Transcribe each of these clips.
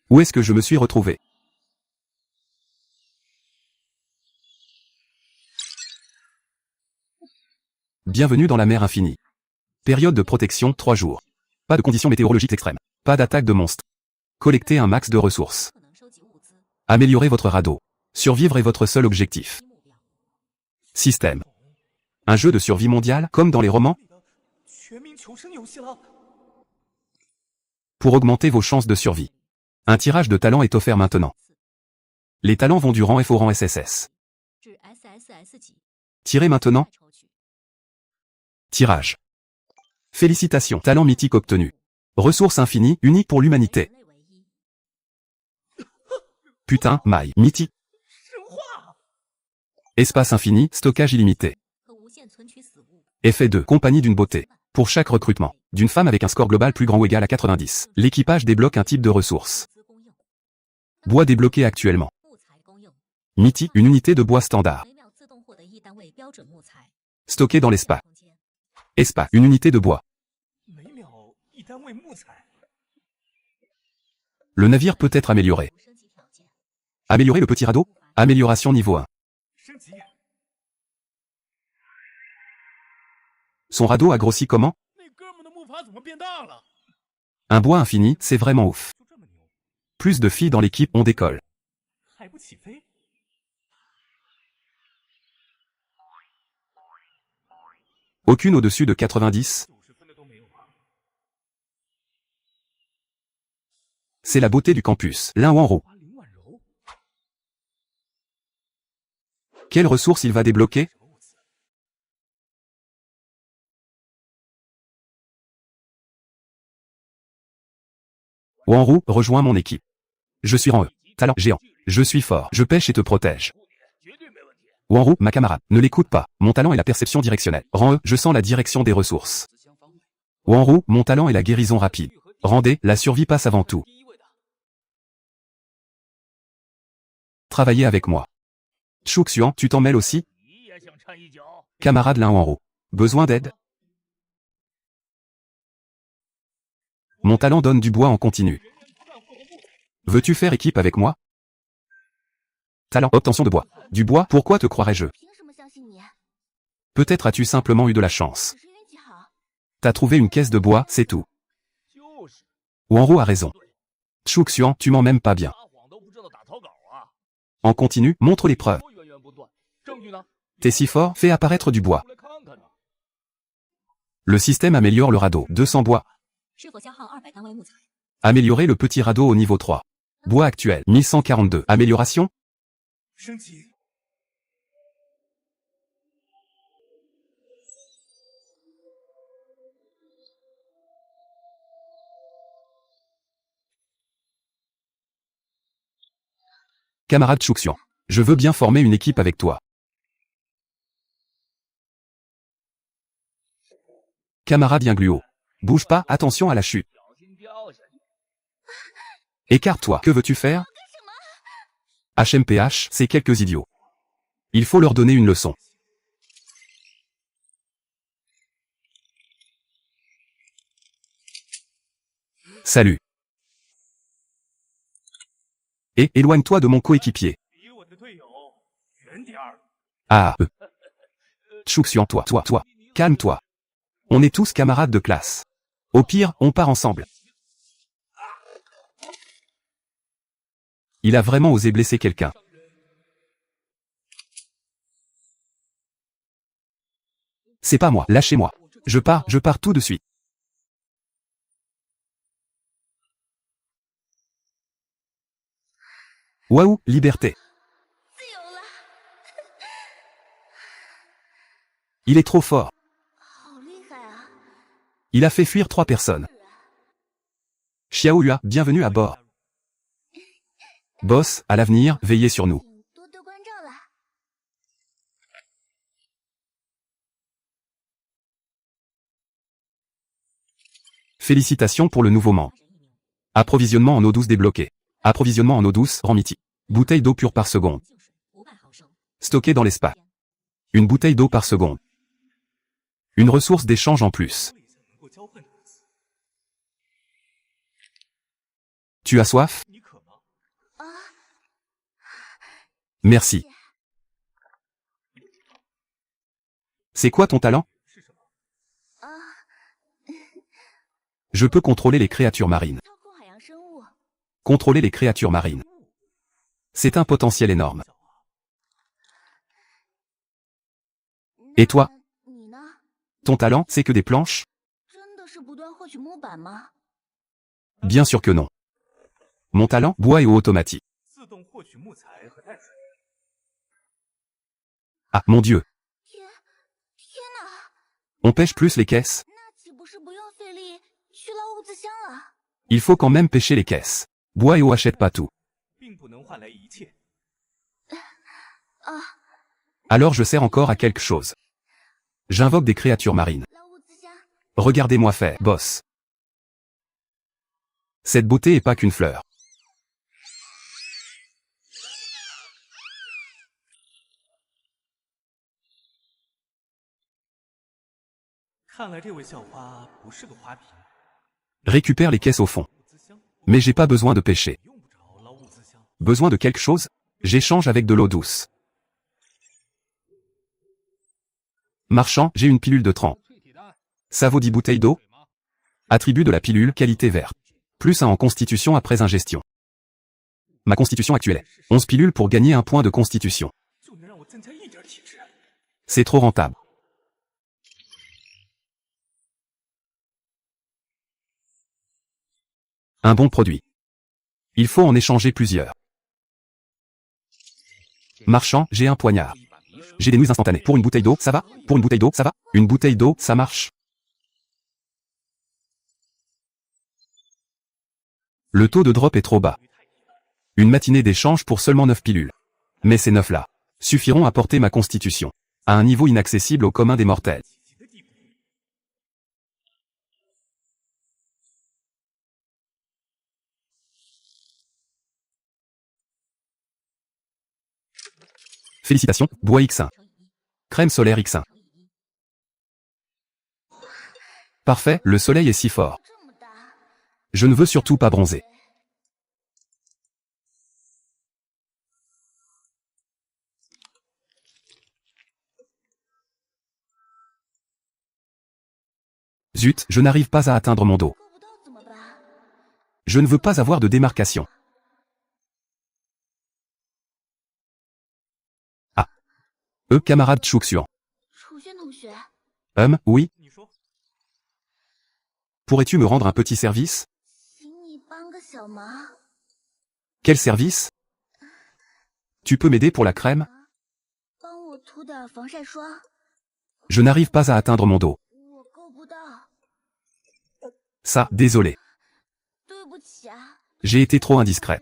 Où est-ce que je me suis retrouvé? Bienvenue dans la mer infinie. Période de protection 3 jours. Pas de conditions météorologiques extrêmes. Pas d'attaque de monstres. Collectez un max de ressources. Améliorez votre radeau. Survivre est votre seul objectif. Système. Un jeu de survie mondial, comme dans les romans? Pour augmenter vos chances de survie. Un tirage de talents est offert maintenant. Les talents vont du rang F au rang SSS. Tirez maintenant. Tirage. Félicitations, talent mythique obtenu. Ressources infinies, unique pour l'humanité. Putain, maille, mythique. Espace infini, stockage illimité. Effet 2, compagnie d'une beauté. Pour chaque recrutement, d'une femme avec un score global plus grand ou égal à 90, l'équipage débloque un type de ressource. Bois débloqué actuellement. Mythique, une unité de bois standard. Stocké dans l'espace. Espace, une unité de bois. Le navire peut être amélioré. Améliorer le petit radeau. Amélioration niveau 1. Son radeau a grossi comment? Un bois infini, c'est vraiment ouf. Plus de filles dans l'équipe, on décolle. Aucune au-dessus de 90. C'est la beauté du campus, l'un ou en haut. Quelle ressource il va débloquer? Wanru, rejoins mon équipe. Je suis rang E. Talent géant. Je suis fort. Je pêche et te protège. Wanru, ma camarade, ne l'écoute pas. Mon talent est la perception directionnelle. Rang E, je sens la direction des ressources. Wanru, mon talent est la guérison rapide. Rang D, la survie passe avant tout. Travaillez avec moi. Chuxian, tu t'en mêles aussi? Camarade Lin Wanru. Besoin d'aide? Mon talent donne du bois en continu. Veux-tu faire équipe avec moi? Talent, obtention de bois. Du bois, pourquoi te croirais-je? Peut-être as-tu simplement eu de la chance. T'as trouvé une caisse de bois, c'est tout. Wanru a raison. Chuxian, tu m'en m'aimes pas bien. En continu, montre les preuves. T'es si fort, fais apparaître du bois. Le système améliore le radeau. 200 bois. Améliorer le petit radeau au niveau 3. Bois actuel, 1142. Amélioration. Camarade Chuxian, je veux bien former une équipe avec toi. Camarade Yingluo, bouge pas, attention à la chute. Écarte-toi, que veux-tu faire? HMPH, c'est quelques idiots. Il faut leur donner une leçon. Salut. Et éloigne-toi de mon coéquipier. Ah, Chuxian, toi, calme-toi. On est tous camarades de classe. Au pire, on part ensemble. Il a vraiment osé blesser quelqu'un. C'est pas moi, lâchez-moi. Je pars tout de suite. Waouh, liberté. Il est trop fort. Il a fait fuir 3 personnes. Xiao Hua, bienvenue à bord. Boss, à l'avenir, veillez sur nous. Félicitations pour le nouveau membre. Approvisionnement en eau douce débloqué. Approvisionnement en eau douce, rang mythique. Bouteille d'eau pure par seconde. Stocké dans l'espace. Une bouteille d'eau par seconde. Une ressource d'échange en plus. Tu as soif? Merci. C'est quoi ton talent? Je peux contrôler les créatures marines. Contrôler les créatures marines. C'est un potentiel énorme. Et toi? Ton talent, c'est que des planches? Bien sûr que non. Mon talent, bois et eau automatique. Ah, mon Dieu. On pêche plus les caisses? Il faut quand même pêcher les caisses. Bois et eau achètent pas tout. Alors je sers encore à quelque chose. J'invoque des créatures marines. Regardez-moi faire, boss. Cette beauté est pas qu'une fleur. 看来这位校花不是个花瓶。 Récupère les caisses au fond. Mais j'ai pas besoin de pêcher. Besoin de quelque chose? J'échange avec de l'eau douce. Marchand, j'ai une pilule de 30. Ça vaut 10 bouteilles d'eau? Attribut de la pilule, qualité verte. Plus 1 en constitution après ingestion. Ma constitution actuelle est 11 pilules pour gagner 1 point de constitution. C'est trop rentable. Un bon produit. Il faut en échanger plusieurs. Marchand, j'ai un poignard. J'ai des nouilles instantanées. Pour une bouteille d'eau, ça va? Pour une bouteille d'eau, ça va? Une bouteille d'eau, ça marche? Le taux de drop est trop bas. Une matinée d'échange pour seulement 9 pilules. Mais ces 9 là suffiront à porter ma constitution à un niveau inaccessible au commun des mortels. Félicitations, bois X1. Crème solaire X1. Parfait, le soleil est si fort. Je ne veux surtout pas bronzer. Zut, je n'arrive pas à atteindre mon dos. Je ne veux pas avoir de démarcation. Ah. Camarade Chouxian. Oui. Pourrais-tu me rendre un petit service? Quel service? Tu peux m'aider pour la crème? Je n'arrive pas à atteindre mon dos. Ça, désolé. J'ai été trop indiscret.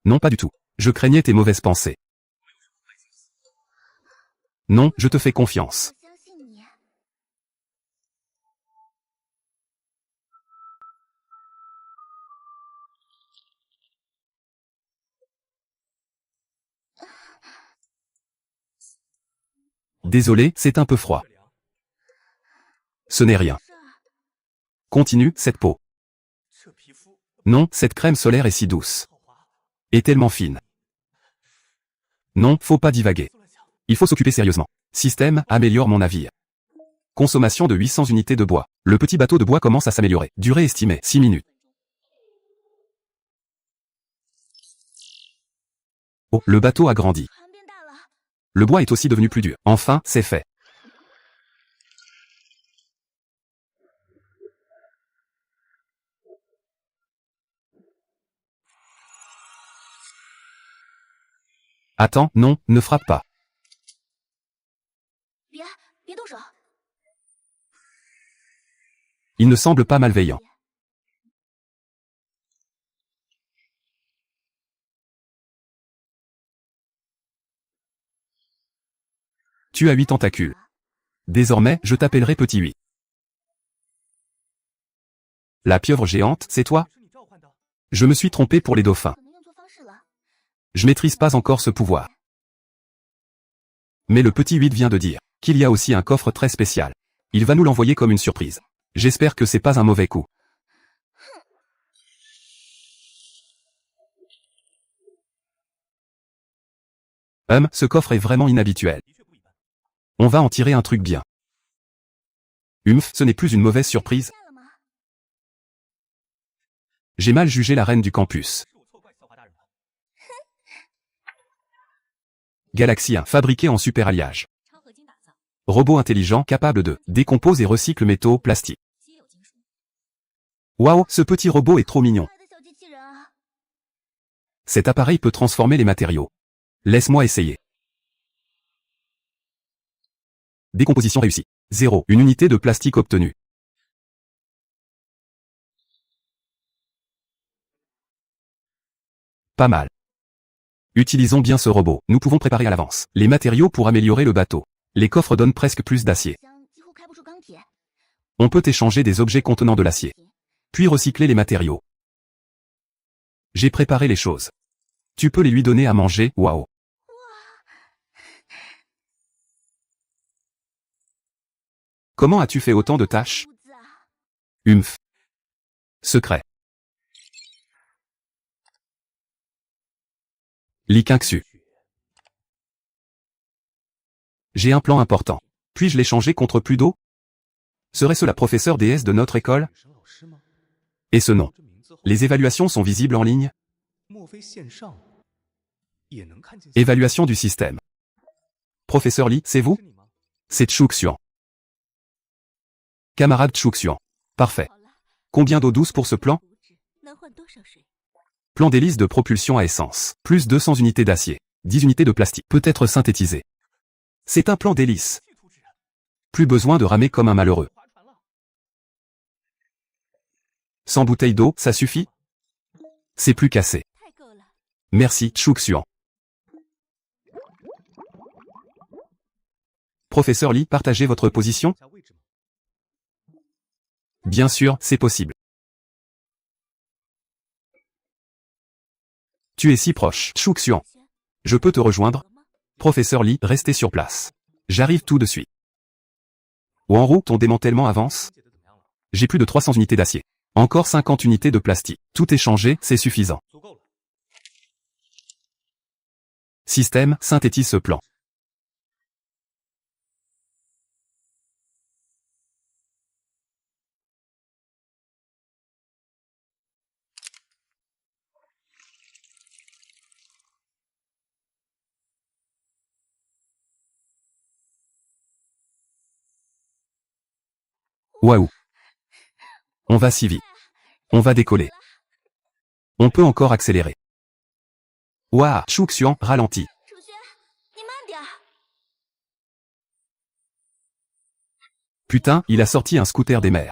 Non, pas du tout. Je craignais tes mauvaises pensées. Non, je te fais confiance. Désolé, c'est un peu froid. Ce n'est rien. Continue, cette peau. Non, cette crème solaire est si douce. Et tellement fine. Non, faut pas divaguer. Il faut s'occuper sérieusement. Système, améliore mon navire. Consommation de 800 unités de bois. Le petit bateau de bois commence à s'améliorer. Durée estimée, 6 minutes. Oh, le bateau a grandi. Le bois est aussi devenu plus dur. Enfin, c'est fait. Attends, non, ne frappe pas. Il ne semble pas malveillant. Tu as 8 tentacules. Désormais, je t'appellerai Petit 8. La pieuvre géante, c'est toi? Je me suis trompé pour les dauphins. Je maîtrise pas encore ce pouvoir. Mais le Petit 8 vient de dire qu'il y a aussi un coffre très spécial. Il va nous l'envoyer comme une surprise. J'espère que c'est pas un mauvais coup. Ce coffre est vraiment inhabituel. On va en tirer un truc bien. Ce n'est plus une mauvaise surprise. J'ai mal jugé la reine du campus. Galaxy 1, fabriqué en super alliage. Robot intelligent capable de décompose et recycle métaux, plastiques. Waouh, ce petit robot est trop mignon. Cet appareil peut transformer les matériaux. Laisse-moi essayer. Décomposition réussie. 0. Une unité de plastique obtenue. Pas mal. Utilisons bien ce robot. Nous pouvons préparer à l'avance les matériaux pour améliorer le bateau. Les coffres donnent presque plus d'acier. On peut échanger des objets contenant de l'acier. Puis recycler les matériaux. J'ai préparé les choses. Tu peux les lui donner à manger, waouh. Comment as-tu fait autant de tâches? Secret. Li Qingxu. J'ai un plan important. Puis-je l'échanger contre plus d'eau? Serait-ce la professeure déesse de notre école? Et ce nom. Les évaluations sont visibles en ligne? Évaluation du système. Professeur Li, c'est vous? C'est Chouxian. Camarade Chouxian. Parfait. Combien d'eau douce pour ce plan? Plan d'hélice de propulsion à essence. Plus 200 unités d'acier. 10 unités de plastique. Peut être synthétisé. C'est un plan d'hélice. Plus besoin de ramer comme un malheureux. 100 bouteilles d'eau, ça suffit? C'est plus cassé. Merci, Chouxian. Professeur Li, partagez votre position? Bien sûr, c'est possible. Tu es si proche, Chouxian. Je peux te rejoindre? Professeur Li, restez sur place. J'arrive tout de suite. Wanru, ton démantèlement avance? J'ai plus de 300 unités d'acier. Encore 50 unités de plastique. Tout est changé, c'est suffisant. Système, synthétise ce plan. Waouh. On va si vite. On va décoller. On peut encore accélérer. Waouh, Chouxian, ralentis. Putain, il a sorti un scooter des mers.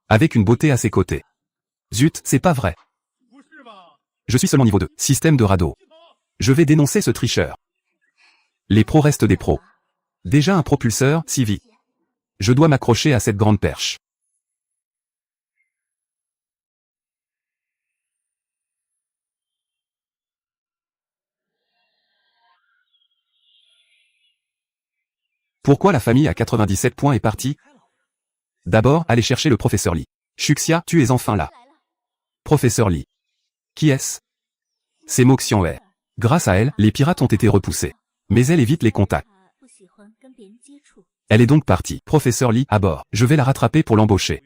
Avec une beauté à ses côtés. Zut, c'est pas vrai. Je suis seulement niveau 2. Système de radeau. Je vais dénoncer ce tricheur. Les pros restent des pros. Déjà un propulseur, si vite. Je dois m'accrocher à cette grande perche. Pourquoi la famille à 97 points est partie? D'abord, allez chercher le professeur Li. Shuxia, tu es enfin là. Professeur Li. Qui est-ce? C'est Mo Xianwei. Grâce à elle, les pirates ont été repoussés. Mais elle évite les contacts. Elle est donc partie. Professeur Li, à bord. Je vais la rattraper pour l'embaucher.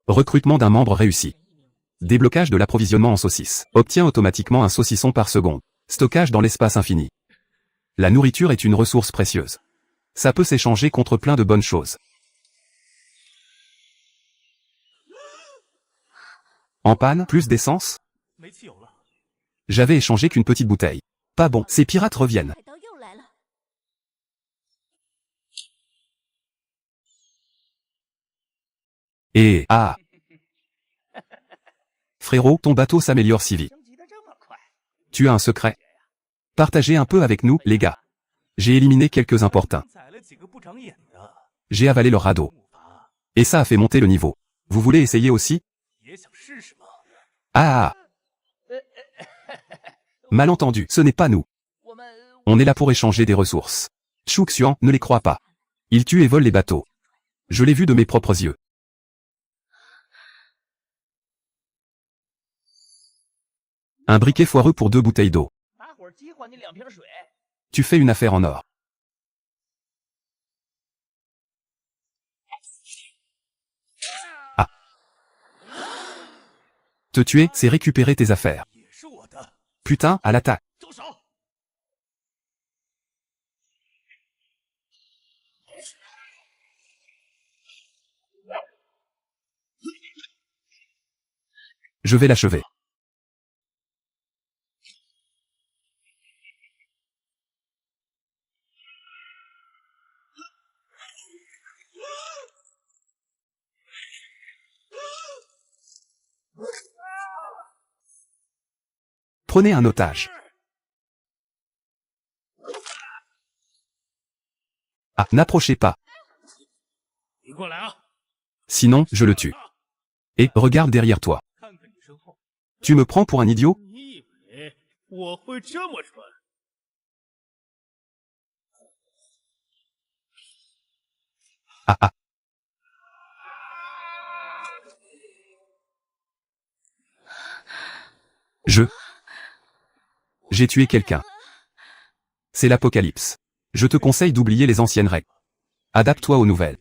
Recrutement d'un membre réussi. Déblocage de l'approvisionnement en saucisses. Obtient automatiquement un saucisson par seconde. Stockage dans l'espace infini. La nourriture est une ressource précieuse. Ça peut s'échanger contre plein de bonnes choses. En panne, plus d'essence? J'avais échangé qu'une petite bouteille. Pas bon, ces pirates reviennent. Et ah. Frérot, ton bateau s'améliore si vite. Tu as un secret? Partagez un peu avec nous, les gars. J'ai éliminé quelques importuns. J'ai avalé leur radeau. Et ça a fait monter le niveau. Vous voulez essayer aussi? Ah. Malentendu, ce n'est pas nous. On est là pour échanger des ressources. Chouxian, ne les crois pas. Ils tuent et volent les bateaux. Je l'ai vu de mes propres yeux. Un briquet foireux pour 2 bouteilles d'eau. Tu fais une affaire en or. Ah. Te tuer, c'est récupérer tes affaires. Putain, à l'attaque. Je vais l'achever. Prenez un otage. Ah, n'approchez pas. Sinon, je le tue. Et, regarde derrière toi. Tu me prends pour un idiot? Ah ah. J'ai tué quelqu'un. C'est l'apocalypse. Je te conseille d'oublier les anciennes règles. Adapte-toi aux nouvelles.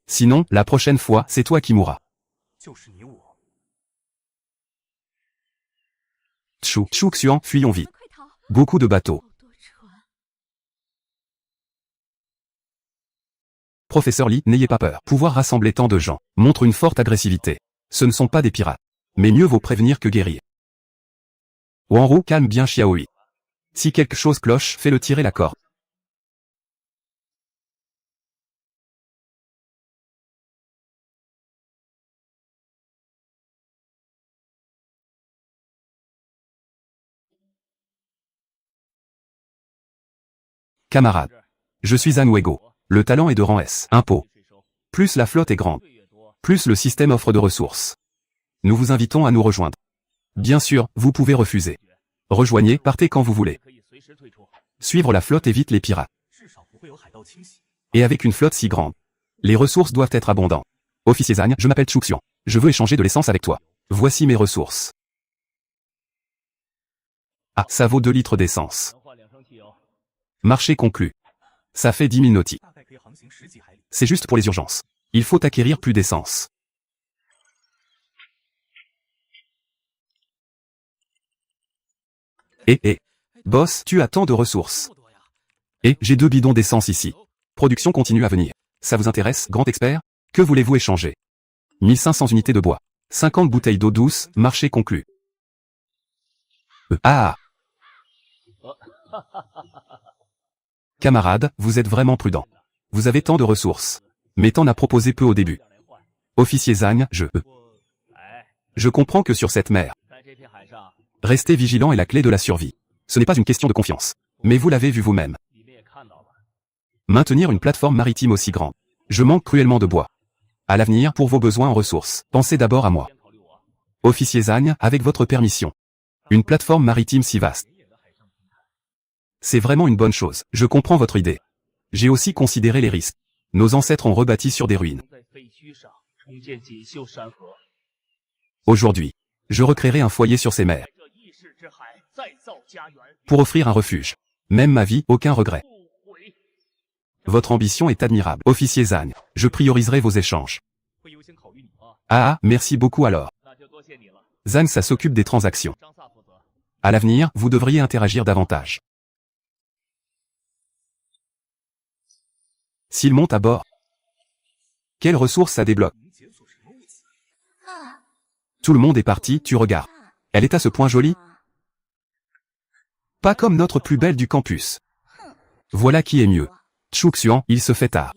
Sinon, la prochaine fois, c'est toi qui mourras. Xuxian, fuyons vite. Beaucoup de bateaux. Professeur Lee, n'ayez pas peur. Pouvoir rassembler tant de gens montre une forte agressivité. Ce ne sont pas des pirates. Mais mieux vaut prévenir que guérir. Wanru, calme bien Xiaoyi. Si quelque chose cloche, fais-le tirer la corde. Camarade. Je suis Anuego. Le talent est de rang S. Impôt. Plus la flotte est grande. Plus le système offre de ressources. Nous vous invitons à nous rejoindre. Bien sûr, vous pouvez refuser. Rejoignez, partez quand vous voulez. Suivre la flotte évite les pirates. Et avec une flotte si grande, les ressources doivent être abondantes. Officier Zhang, je m'appelle Xuxian. Je veux échanger de l'essence avec toi. Voici mes ressources. Ah, ça vaut 2 litres d'essence. Marché conclu. Ça fait 10 000 nautis. C'est juste pour les urgences. Il faut acquérir plus d'essence. Boss, tu as tant de ressources. Et j'ai 2 bidons d'essence ici. Production continue à venir. Ça vous intéresse, grand expert? Que voulez-vous échanger? 1500 unités de bois. 50 bouteilles d'eau douce, marché conclu. Camarade, vous êtes vraiment prudent. Vous avez tant de ressources. Mais t'en as proposé peu au début. Officier Zhang, je comprends que sur cette mer, rester vigilant est la clé de la survie. Ce n'est pas une question de confiance. Mais vous l'avez vu vous-même. Maintenir une plateforme maritime aussi grande. Je manque cruellement de bois. À l'avenir, pour vos besoins en ressources, pensez d'abord à moi. Officier Zhang, avec votre permission. Une plateforme maritime si vaste. C'est vraiment une bonne chose. Je comprends votre idée. J'ai aussi considéré les risques. Nos ancêtres ont rebâti sur des ruines. Aujourd'hui, je recréerai un foyer sur ces mers. Pour offrir un refuge. Même ma vie, aucun regret. Votre ambition est admirable. Officier Zhang, je prioriserai vos échanges. Ah, merci beaucoup alors. Zhang, ça s'occupe des transactions. À l'avenir, vous devriez interagir davantage. S'il monte à bord, quelles ressources ça débloque? Tout le monde est parti, tu regardes. Elle est à ce point jolie? Pas comme notre plus belle du campus. Voilà qui est mieux. Xuxian, il se fait tard.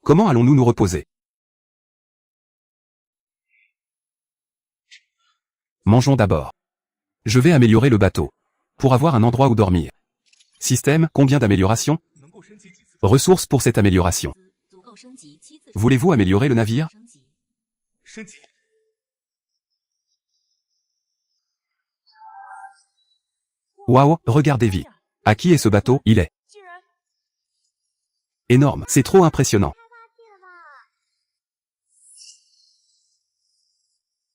Comment allons-nous nous reposer? Mangeons d'abord. Je vais améliorer le bateau. Pour avoir un endroit où dormir. Système, combien d'améliorations? Ressources pour cette amélioration. Voulez-vous améliorer le navire? Waouh, regardez vite. À qui est ce bateau? Il est énorme, c'est trop impressionnant.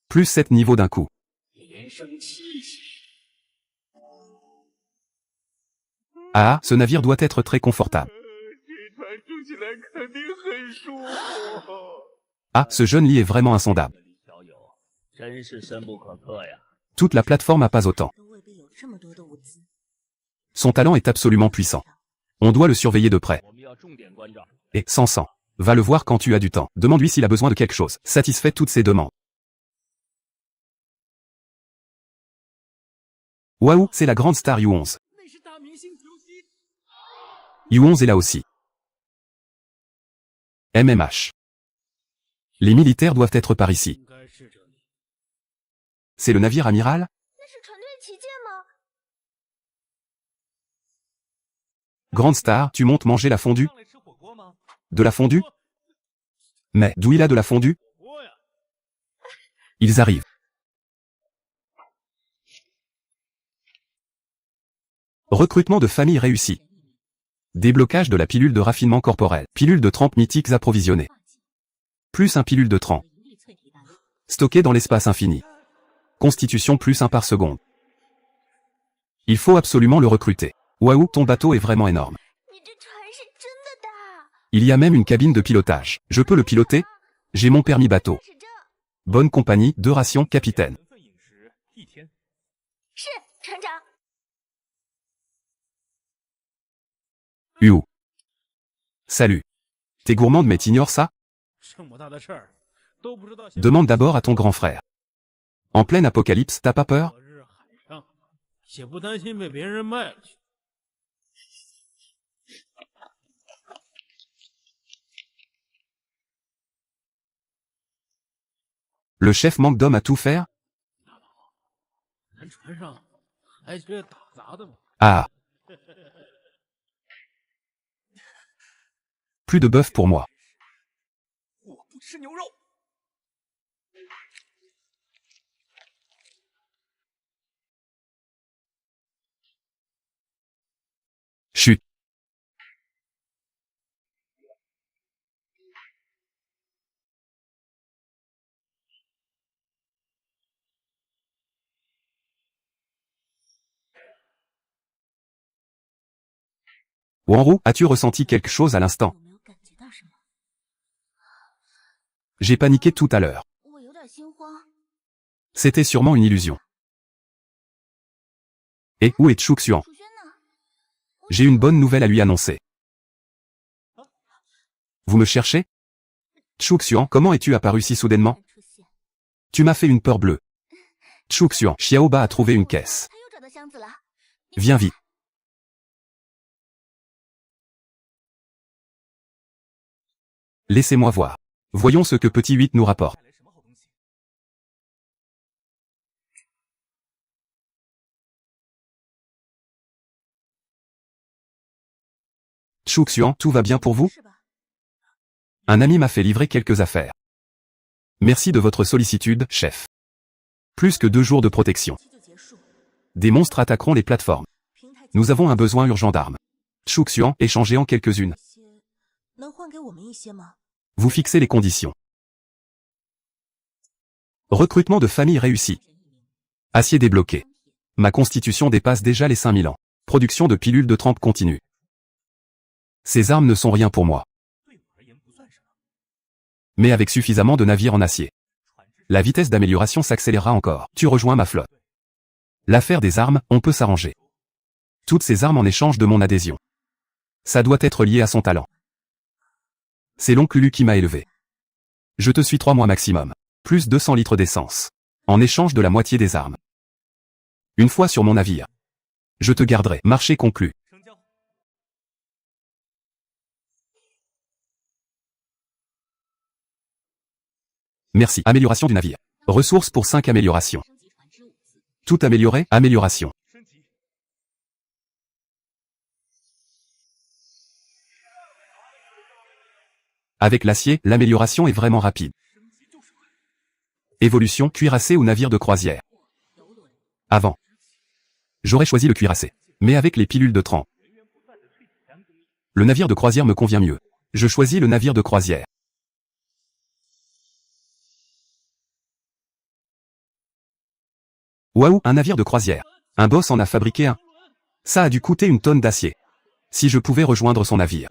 Plus 7 niveaux d'un coup. Ah, ce navire doit être très confortable. 这船住起来肯定很舒服。 Ah, ce jeune lit est vraiment insondable. 小友，真是深不可测呀！ Toute la plateforme a pas autant. 都未必有这么多的物资。 Son talent est absolument puissant. On doit le surveiller de près. 我们要重点关照。 Et, sans sang. Va le voir quand tu as du temps. Demande-lui s'il a besoin de quelque chose. Satisfais toutes ses demandes. Waouh, c'est la grande star U11. 那是大明星球星。 U11 est là aussi. MMH. Les militaires doivent être par ici. 应该是这里。 C'est le navire amiral? 那是船队旗舰吗？ Grande star, tu montes manger la fondue? 上来吃火锅吗？ De la fondue? Mais, d'où il a de la fondue? 火锅呀！ Ils arrivent. Recrutement de famille réussi. Déblocage de la pilule de raffinement corporel. Pilule de 30 mythiques approvisionnée. Plus un pilule de 30. Stocké dans l'espace infini. Constitution plus 1 par seconde. Il faut absolument le recruter. Waouh, ton bateau est vraiment énorme. 你这船是真的大。 Il y a même une cabine de pilotage. Je peux le piloter? J'ai mon permis bateau. 是这， Bonne compagnie, 2 rations, capitaine. 纯份饮食1天。 是船长。 Uou. Salut. T'es gourmande mais t'ignores ça? 这么大的事儿，都不知道先。 Demande d'abord à ton grand frère. En pleine apocalypse, t'as pas peur? 昨日海上，也不担心被别人卖了去。 Le chef manque d'hommes à tout faire? 咱船上还缺打杂的吗？ Ah. Plus de bœuf pour moi. 我不吃牛肉。 Chut. Wanru, as-tu ressenti quelque chose à l'instant? 有没有感觉到什么？ J'ai paniqué tout à l'heure. 我有点心慌。 C'était sûrement une illusion. Et où est Chouxian? 楚轩呢？ J'ai une bonne nouvelle à lui annoncer. Vous me cherchez? Chouxian, comment es-tu apparu si soudainement? 出现， Tu m'as fait une peur bleue. Chouxian, Xiaoba a trouvé une caisse. 他又找到箱子了。 Viens vite. Laissez-moi voir. Voyons ce que Petit 8 nous rapporte. 带来什么好东西？ Chouxian, tout va bien pour vous? 是吧？ Un ami m'a fait livrer quelques affaires. Merci de votre sollicitude, chef. Plus que 2 jours de protection. 期就结束。 Des monstres attaqueront les plateformes. 平台 Nous avons un besoin urgent d'armes. Chouxian, échangez en quelques-unes. 些能换给我们一些吗？ Vous fixez les conditions. Recrutement de famille réussi. Acier débloqué. Ma constitution dépasse déjà les 5000 ans. Production de pilules de trempe continue. Ces armes ne sont rien pour moi. 对我而言不算什么。 Mais avec suffisamment de navires en acier. 船只 La vitesse d'amélioration s'accélérera encore. Tu rejoins ma flotte. L'affaire des armes, on peut s'arranger. Toutes ces armes en échange de mon adhésion. Ça doit être lié à son talent. C'est l'oncle Lulu qui m'a élevé. Je te suis 3 mois maximum. Plus 200 litres d'essence. En échange de la moitié des armes. Une fois sur mon navire. Je te garderai. Marché conclu. 成交。 Merci. Amélioration du navire. Ressources pour 5 améliorations. 升级船只物资。 Tout amélioré, amélioration. 升级。 Avec l'acier, l'amélioration est vraiment rapide. 升级就是快。 Évolution, cuirassé ou navire de croisière. 游轮。 Avant. J'aurais choisi le cuirassé. Mais avec les pilules de trempe. 源源不断的萃取三更。 Le navire de croisière me convient mieux. Je choisis le navire de croisière. Waouh, un navire de croisière. Un boss en a fabriqué un. Ça a dû coûter une tonne d'acier. Si je pouvais rejoindre son navire.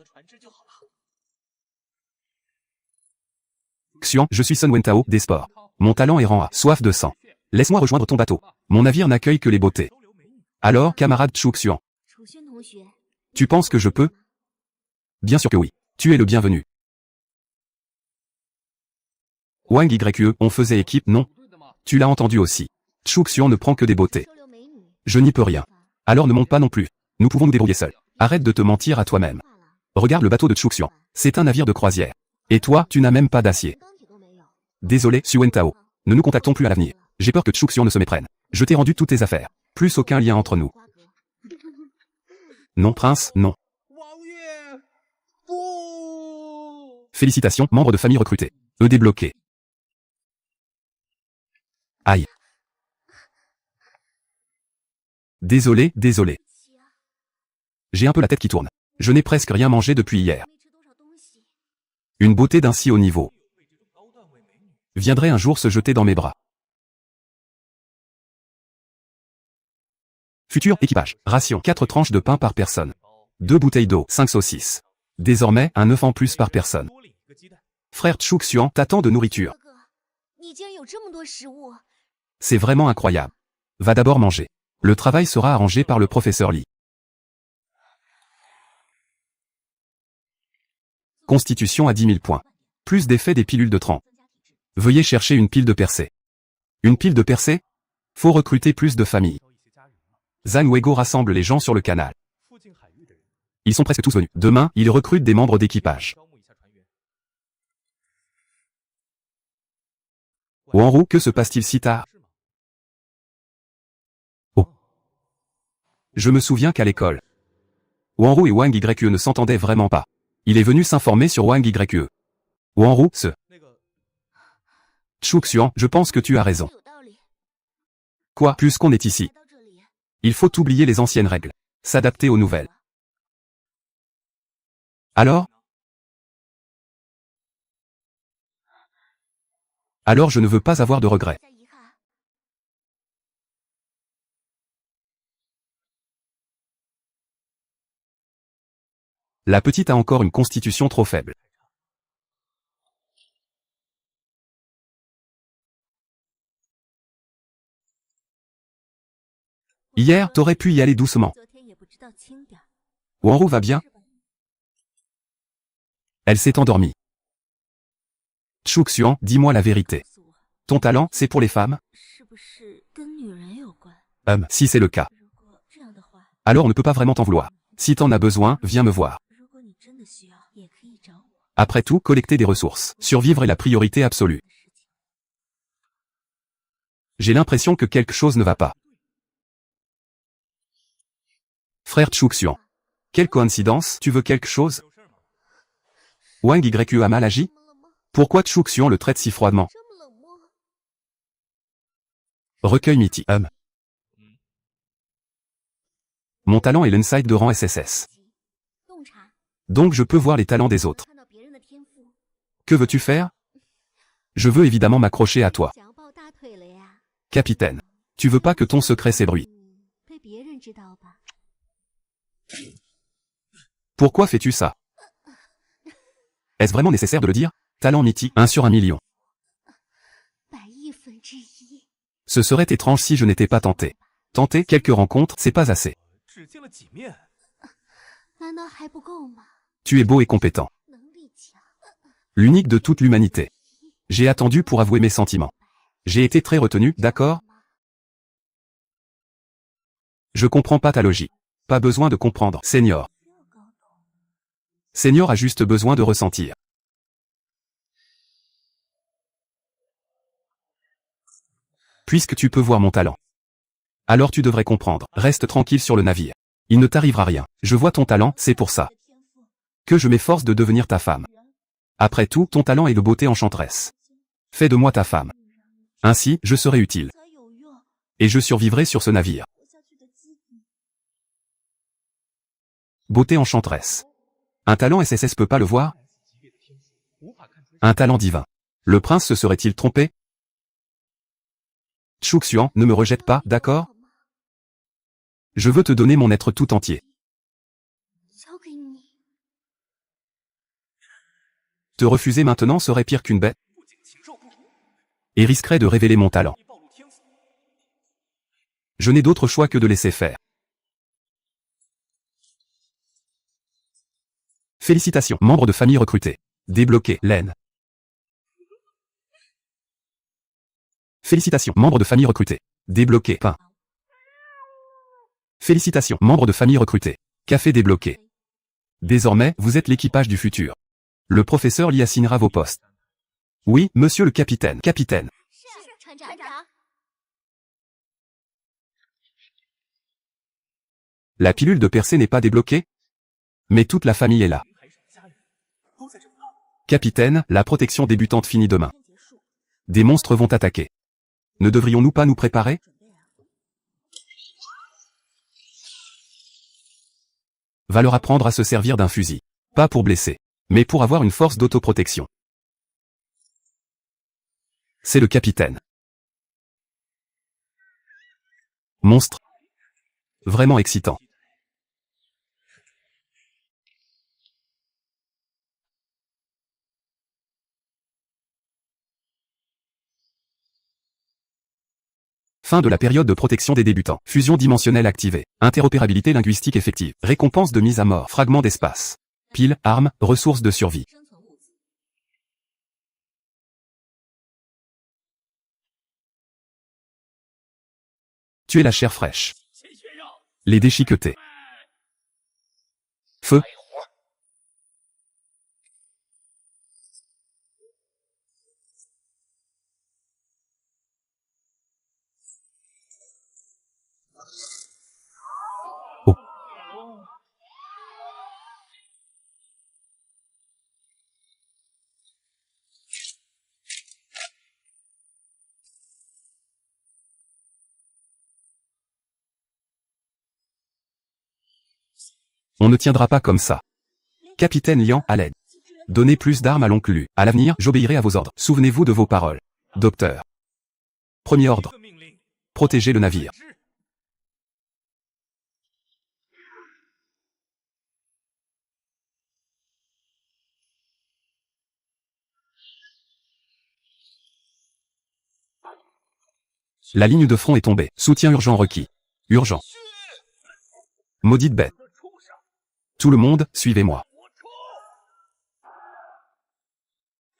Xuan, je suis Sun Wentao, des sports. Mon talent est rang A, soif de sang. Laisse-moi rejoindre ton bateau. Mon navire n'accueille que les beautés. Alors, camarade Chu Xuan, 楚轩同学， tu penses que je peux? Bien sûr que oui. Tu es le bienvenu. Wang YE, on faisait équipe, non? Tu l'as entendu aussi. Chu Xuan ne prend que des beautés. 收留美女。 Je n'y peux rien. Alors ne monte pas non plus. Nous pouvons nous débrouiller seuls. Arrête de te mentir à toi-même. Regarde le bateau de Chu Xuan. C'est un navire de croisière. Et toi, tu n'as même pas d'acier. 钢铁都没有。 Désolé, Suen Tao. Ne nous contactons plus à l'avenir. J'ai peur que Chu Xuan ne se méprenne. Je t'ai rendu toutes tes affaires. Plus aucun lien entre nous. 瓜葛。 Non, prince, non. 王爷，不！ Félicitations, membre de famille recruté. Débloqué. Aïe. Désolé, désolé. J'ai un peu la tête qui tourne. Je n'ai presque rien mangé depuis hier. 没吃多少东西。 Une beauté d'un si haut niveau viendrait un jour se jeter dans mes bras. Futur équipage. Ration 4 tranches de pain par personne. 2 bouteilles d'eau, 5 saucisses. Désormais, un œuf en plus par personne. 多了一个鸡蛋。 Frère Chu Xuan t'attend de nourriture. 哥哥，你竟然有这么多食物！ C'est vraiment incroyable. Va d'abord manger. Le travail sera arrangé par le professeur Li. Constitution à 10 000 points. Plus d'effet des pilules de 30. Veuillez chercher une pile de percée. Une pile de percée? Faut recruter plus de familles. 挑一些家人嘛， Zhang Weigo rassemble les gens sur le canal. 附近海域的人 Ils sont presque tous venus. Demain, ils recrutent des membres d'équipage. 招募一下船员。 Wanru, que se passe-t-il si tard? 是吗？ Oh. Je me souviens qu'à l'école, Wanru et Wang YE ne s'entendaient vraiment pas. Il est venu s'informer sur Wang YE. Wanru, ce 那个 Chu Xuan, je pense que tu as raison. 有道理。 Quoi, puisqu'on est ici, 来到这里， il faut oublier les anciennes règles. S'adapter aux nouvelles. Alors? Alors je ne veux pas avoir de regrets. 再遗憾。 La petite a encore une constitution trop faible. Hier, t'aurais pu y aller doucement. 昨天也不知道轻点儿。 Wanru va bien? 是吧？ Elle s'est endormie. Chu Xuan, dis-moi la vérité. 告诉我， Ton talent, c'est pour les femmes? 是不是跟女人有关？ Si c'est le cas. 如果这样的话， Alors on ne peut pas vraiment t'en vouloir. Si t'en as besoin, viens me voir. 如果你真的需要，也可以找我 Après tout, collecter des ressources. Survivre est la priorité absolue. 的事情。 J'ai l'impression que quelque chose ne va pas. Frère Chu Xuan. Quelle coïncidence, tu veux quelque chose? 有事儿吗？ Wang YE a mal agi? 这么冷吗？ Pourquoi Chu Xuan le traite si froidement? 这么冷漠？ Recueil Miti. Mon talent est l'insight de rang SSS. 洞察， Donc je peux voir les talents des autres. 看到别人的天赋。 Que veux-tu faire? Je veux évidemment m'accrocher à toi. 想要抱大腿了呀？ Capitaine. Tu veux pas que ton secret s'ébruite. 被别人知道吧？ Pourquoi fais-tu ça? Est-ce vraiment nécessaire de le dire? Talent Miti, 1 sur 1 million. 百亿分之一。 Ce serait étrange si je n'étais pas tenté. Tenter quelques rencontres, c'est pas assez. 只见了几面，难道还不够吗？ Tu es beau et compétent. 能力强， L'unique de toute l'humanité. J'ai attendu pour avouer mes sentiments. J'ai été très retenu, d'accord? Je comprends pas ta logique. Pas besoin de comprendre, Senior. 需要搞懂。 Senior a juste besoin de ressentir. Puisque tu peux voir mon talent. Alors tu devrais comprendre. Reste tranquille sur le navire. Il ne t'arrivera rien. Je vois ton talent, c'est pour ça 的天赋， que je m'efforce de devenir ta femme. Après tout, ton talent est de beauté enchanteresse. Fais de moi ta femme. Ainsi, je serai utile. 才有用。 Et je survivrai sur ce navire. 活下去的基底。 Beauté enchanteresse. Un talent SSS peut pas le voir? 级别的天赋无法看出 Un talent divin. Le prince se serait-il trompé? Chu Xuan, ne me rejette pas, d'accord? 好吗？ Je veux te donner mon être tout entier. 交 Te refuser maintenant serait pire qu'une bête et risquerait de révéler mon talent. Je n'ai d'autre choix que de laisser faire. Félicitations, membre de famille recruté. Débloqué, laine. Félicitations, membre de famille recruté. Débloqué, pain. Félicitations, membre de famille recruté. Café débloqué. Désormais, vous êtes l'équipage du futur. Le professeur l'y assignera vos postes. Oui, monsieur le capitaine. Capitaine. 船长， La pilule de percée n'est pas débloquée? Mais toute la famille est là. Capitaine, la protection débutante finit demain. Des monstres vont attaquer. Ne devrions-nous pas nous préparer? Va leur apprendre à se servir d'un fusil. Pas pour blesser, mais pour avoir une force d'autoprotection. C'est le capitaine. Monstre. Vraiment excitant. Fin de la période de protection des débutants. Fusion dimensionnelle activée. Interopérabilité linguistique effective. Récompense de mise à mort. Fragment d'espace. Pile, armes, ressources de survie. Tuer la chair fraîche. Les déchiqueter. Feu. Oh. On ne tiendra pas comme ça. Capitaine Lian, à l'aide. Donnez plus d'armes à l'oncle Lu. À l'avenir, j'obéirai à vos ordres. Souvenez-vous de vos paroles. Docteur. Premier ordre. Protégez le navire. La ligne de front est tombée. Soutien urgent requis. Urgent. Maudite bête. Tout le monde, suivez-moi.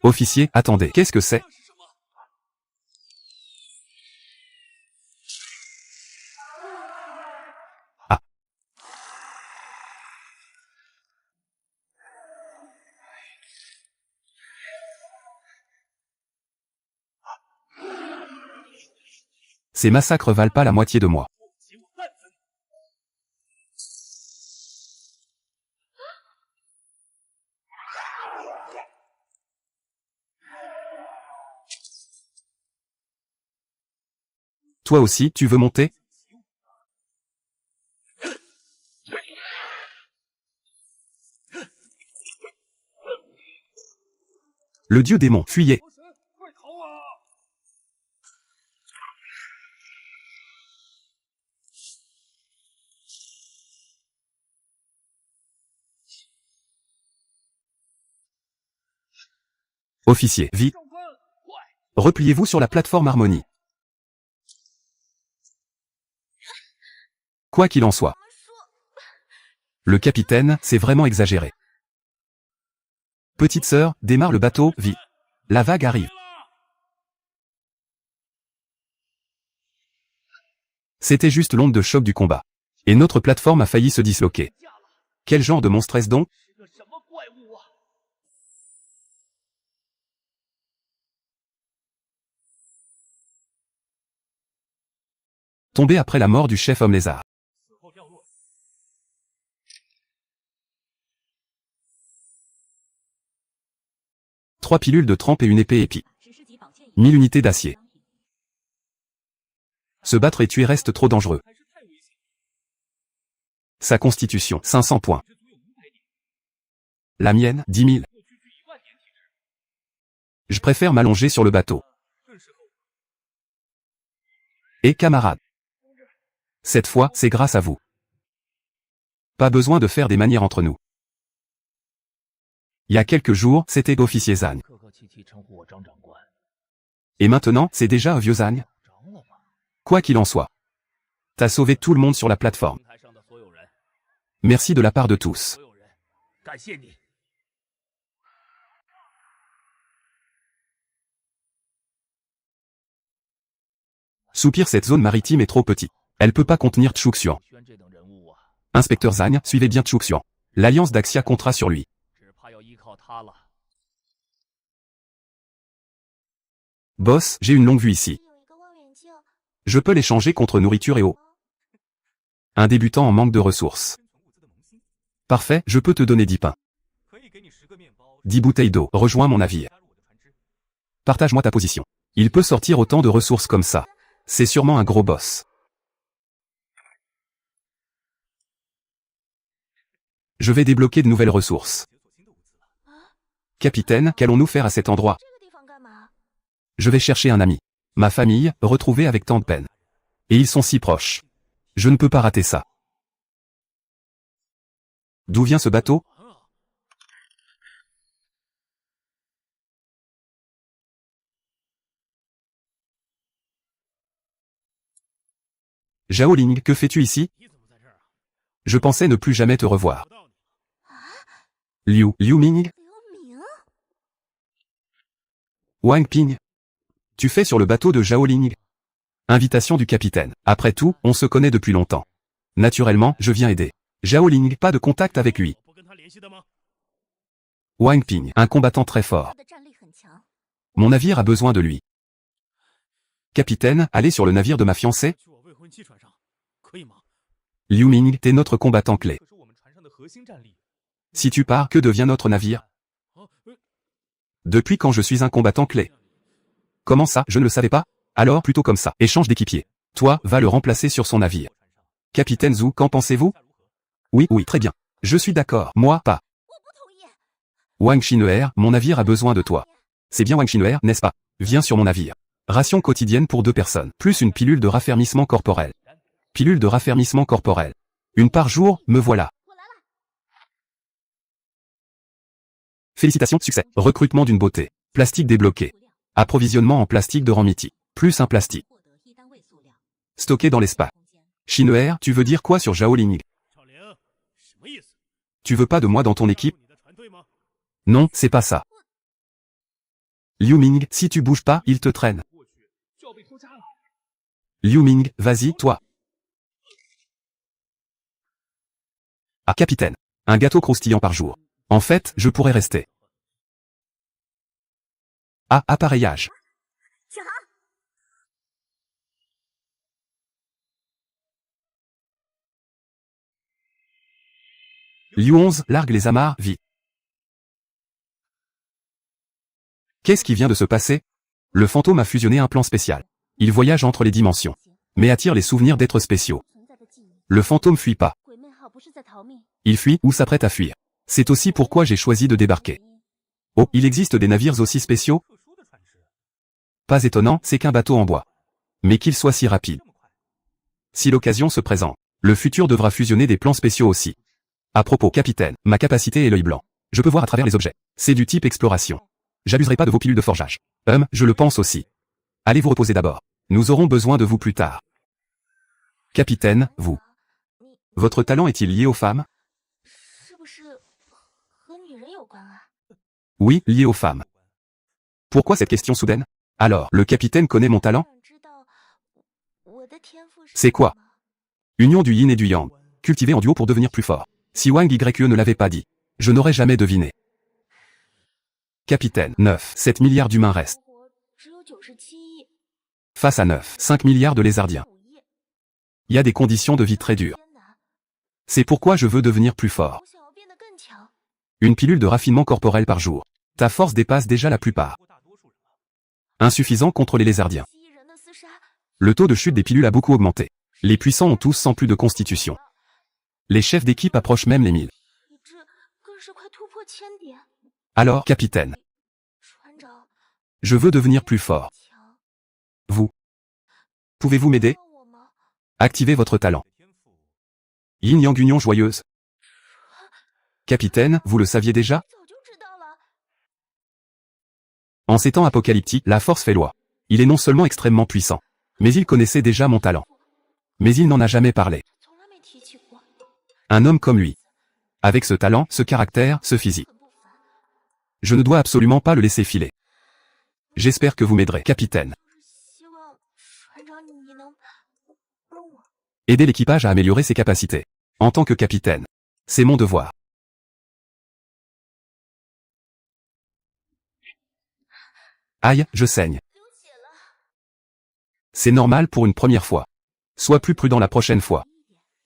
Officier, attendez. Qu'est-ce que c'est? Ah. Ces massacres valent pas la moitié de moi. Toi aussi, tu veux monter? Le dieu démon, fuyez. Officier, vite. Repliez-vous sur la plateforme Harmonie. Quoi qu'il en soit. Le capitaine, c'est vraiment exagéré. Petite sœur, démarre le bateau, vite. La vague arrive. C'était juste l'onde de choc du combat. Et notre plateforme a failli se disloquer. Quel genre de monstre est-ce donc? Tombé après la mort du chef homme lézard. 3 pilules de trempe et une épée épique. 1000 unités d'acier. Se battre et tuer reste trop dangereux. Sa constitution, 500 points. La mienne, 10 000. Je préfère m'allonger sur le bateau. Et camarades. Cette fois, c'est grâce à vous. Pas besoin de faire des manières entre nous. Il y a quelques jours, c'était officier Zhang. 客客气气称呼我张长官， Et maintenant, c'est déjà un vieux Zhang. 着了吗？ Quoi qu'il en soit. T'as sauvé tout le monde sur la plateforme. 平台上的所有人， Merci de la part de tous. 所有人，感谢你。 Soupir, cette zone maritime est trop petite. Elle peut pas contenir Tchouxian. 轩这等人物啊， Inspecteur Zhang, suivez bien Tchouxian. L'alliance d'Axia comptera sur lui. 只怕要依靠他了。 Boss, j'ai une longue vue ici. 有一个望远镜， Je peux l'échanger contre nourriture et eau. Un débutant en manque de ressources. Parfait, je peux te donner 10 pains. 10 bouteilles d'eau, rejoins mon navire. Partage-moi ta position. Il peut sortir autant de ressources comme ça. C'est sûrement un gros boss. Je vais débloquer de nouvelles ressources. Capitaine, qu'allons-nous faire à cet endroit? 这个地方干嘛？ Je vais chercher un ami. Ma famille, retrouvée avec tant de peine. Et ils sont si proches. Je ne peux pas rater ça. D'où vient ce bateau? Zhao Ling, que fais-tu ici? 你怎么在这儿啊？ Je pensais ne plus jamais te revoir. 找到你， Liu Ming, 刘明， Wang Ping. Tu fais sur le bateau de Zhao Ling. Invitation du capitaine. Après tout, on se connaît depuis longtemps. Naturellement, je viens aider. Zhao Ling, pas de contact avec lui. 我不跟他联系的吗？ Wang Ping, un combattant très fort. 他的战力很强。 Mon navire a besoin de lui. Capitaine, allez sur le navire de ma fiancée. 去我未婚妻船上，可以吗？ Liu Ming, t'es notre combattant clé. 可是我们船上的核心战力。 Si tu pars, que devient notre navire? 啊， Depuis quand je suis un combattant clé? Comment ça, je ne le savais pas? Alors, plutôt comme ça, échange d'équipier. Toi, va le remplacer sur son navire. Capitaine Zhu, qu'en pensez-vous? Oui, très bien. Je suis d'accord, moi, pas. 我不同意。 Wang Xinuer, mon navire a besoin de toi. C'est bien Wang Xinuer, n'est-ce pas? Viens sur mon navire. Ration quotidienne pour 2 personnes, plus une pilule de raffermissement corporel. Pilule de raffermissement corporel. Une par jour, me voilà. 我来了。 Félicitations, succès. Recrutement d'une beauté. Plastique débloqué. Approvisionnement en plastique de rang mythique. Plus un plastique. 获得一单位数量。 Stocké dans l'espace. 空间。 Xinuer, tu veux dire quoi sur Zhao Ling? 小玲，什么意思？ Tu veux pas de moi dans ton équipe? 你的船队吗？ Non, c'est pas ça. Liu Ming, si tu bouges pas, il te traîne. 过去就要被拖家了。 Liu Ming, vas-y, toi. Ah, capitaine. Un gâteau croustillant par jour. En fait, je pourrais rester. Ah, appareillage. 小航， Liu 11, largue les amarres, vite. Qu'est-ce qui vient de se passer? Le fantôme a fusionné un plan spécial. Il voyage entre les dimensions, mais attire les souvenirs d'êtres spéciaux. 存在的记忆。 Le fantôme fuit pas. 鬼妹号不是在逃命。 Il fuit ou s'apprête à fuir. C'est aussi pourquoi j'ai choisi de débarquer. Oh, il existe des navires aussi spéciaux? 特殊的船只， Pas étonnant, c'est qu'un bateau en bois. Mais qu'il soit si rapide. 这么快？ Si l'occasion se présente, le futur devra fusionner des plans spéciaux aussi. À propos, capitaine, ma capacité est l'œil blanc. Je peux voir à travers les objets. C'est du type exploration. J'abuserai pas de vos pilules de forgeage. Je le pense aussi. Allez vous reposer d'abord. Nous aurons besoin de vous plus tard. Capitaine, vous. 你 Votre talent est-il lié aux femmes? 是不是和女人有关啊？ Oui, lié aux femmes. Pourquoi cette question soudaine? Alors, le capitaine connaît mon talent? 想知道我的天赋是 C'est quoi? 什么 Union du yin et du yang. Cultivé en duo pour devenir plus fort. Si Wang Ye ne l'avait pas dit, je n'aurais jamais deviné. Capitaine, 9, 7 milliards d'humains restent. 活只有97亿， Face à 9, 5 milliards de lézardiens. 5亿， Il y a des conditions de vie très dures. 艰难。 C'est pourquoi je veux devenir plus fort. 我想要变得更强。 Une pilule de raffinement corporel par jour. Ta force dépasse déjà la plupart. 过大多数人了。 Insuffisant contre les lézardiens. 蜥蜴人的厮杀， Le taux de chute des pilules a beaucoup augmenté. Les puissants ont tous 100 plus de constitution. Les chefs d'équipe approchent même les 1000. 体质更是快突破1000点。 Alors, capitaine, 船长， je veux devenir plus fort. 强， Vous. Pouvez-vous m'aider? 帮我吗？ Activez votre talent. 天赋 Yin Yang Union joyeuse. Capitaine, vous le saviez déjà? 早就知道了。En ces temps apocalyptiques, la force fait loi. Il est non seulement extrêmement puissant, mais il connaissait déjà mon talent. Mais il n'en a jamais parlé. 从来没提起过。 Un homme comme lui. Avec ce talent, ce caractère, ce physique. 很不凡， Je ne dois absolument pas le laisser filer. J'espère que vous m'aiderez, capitaine. 希望船长你能帮我。 Aider l'équipage à améliorer ses capacités. En tant que capitaine. C'est mon devoir. Aïe, je saigne. 流血了， C'est normal pour une première fois. Sois plus prudent la prochaine fois.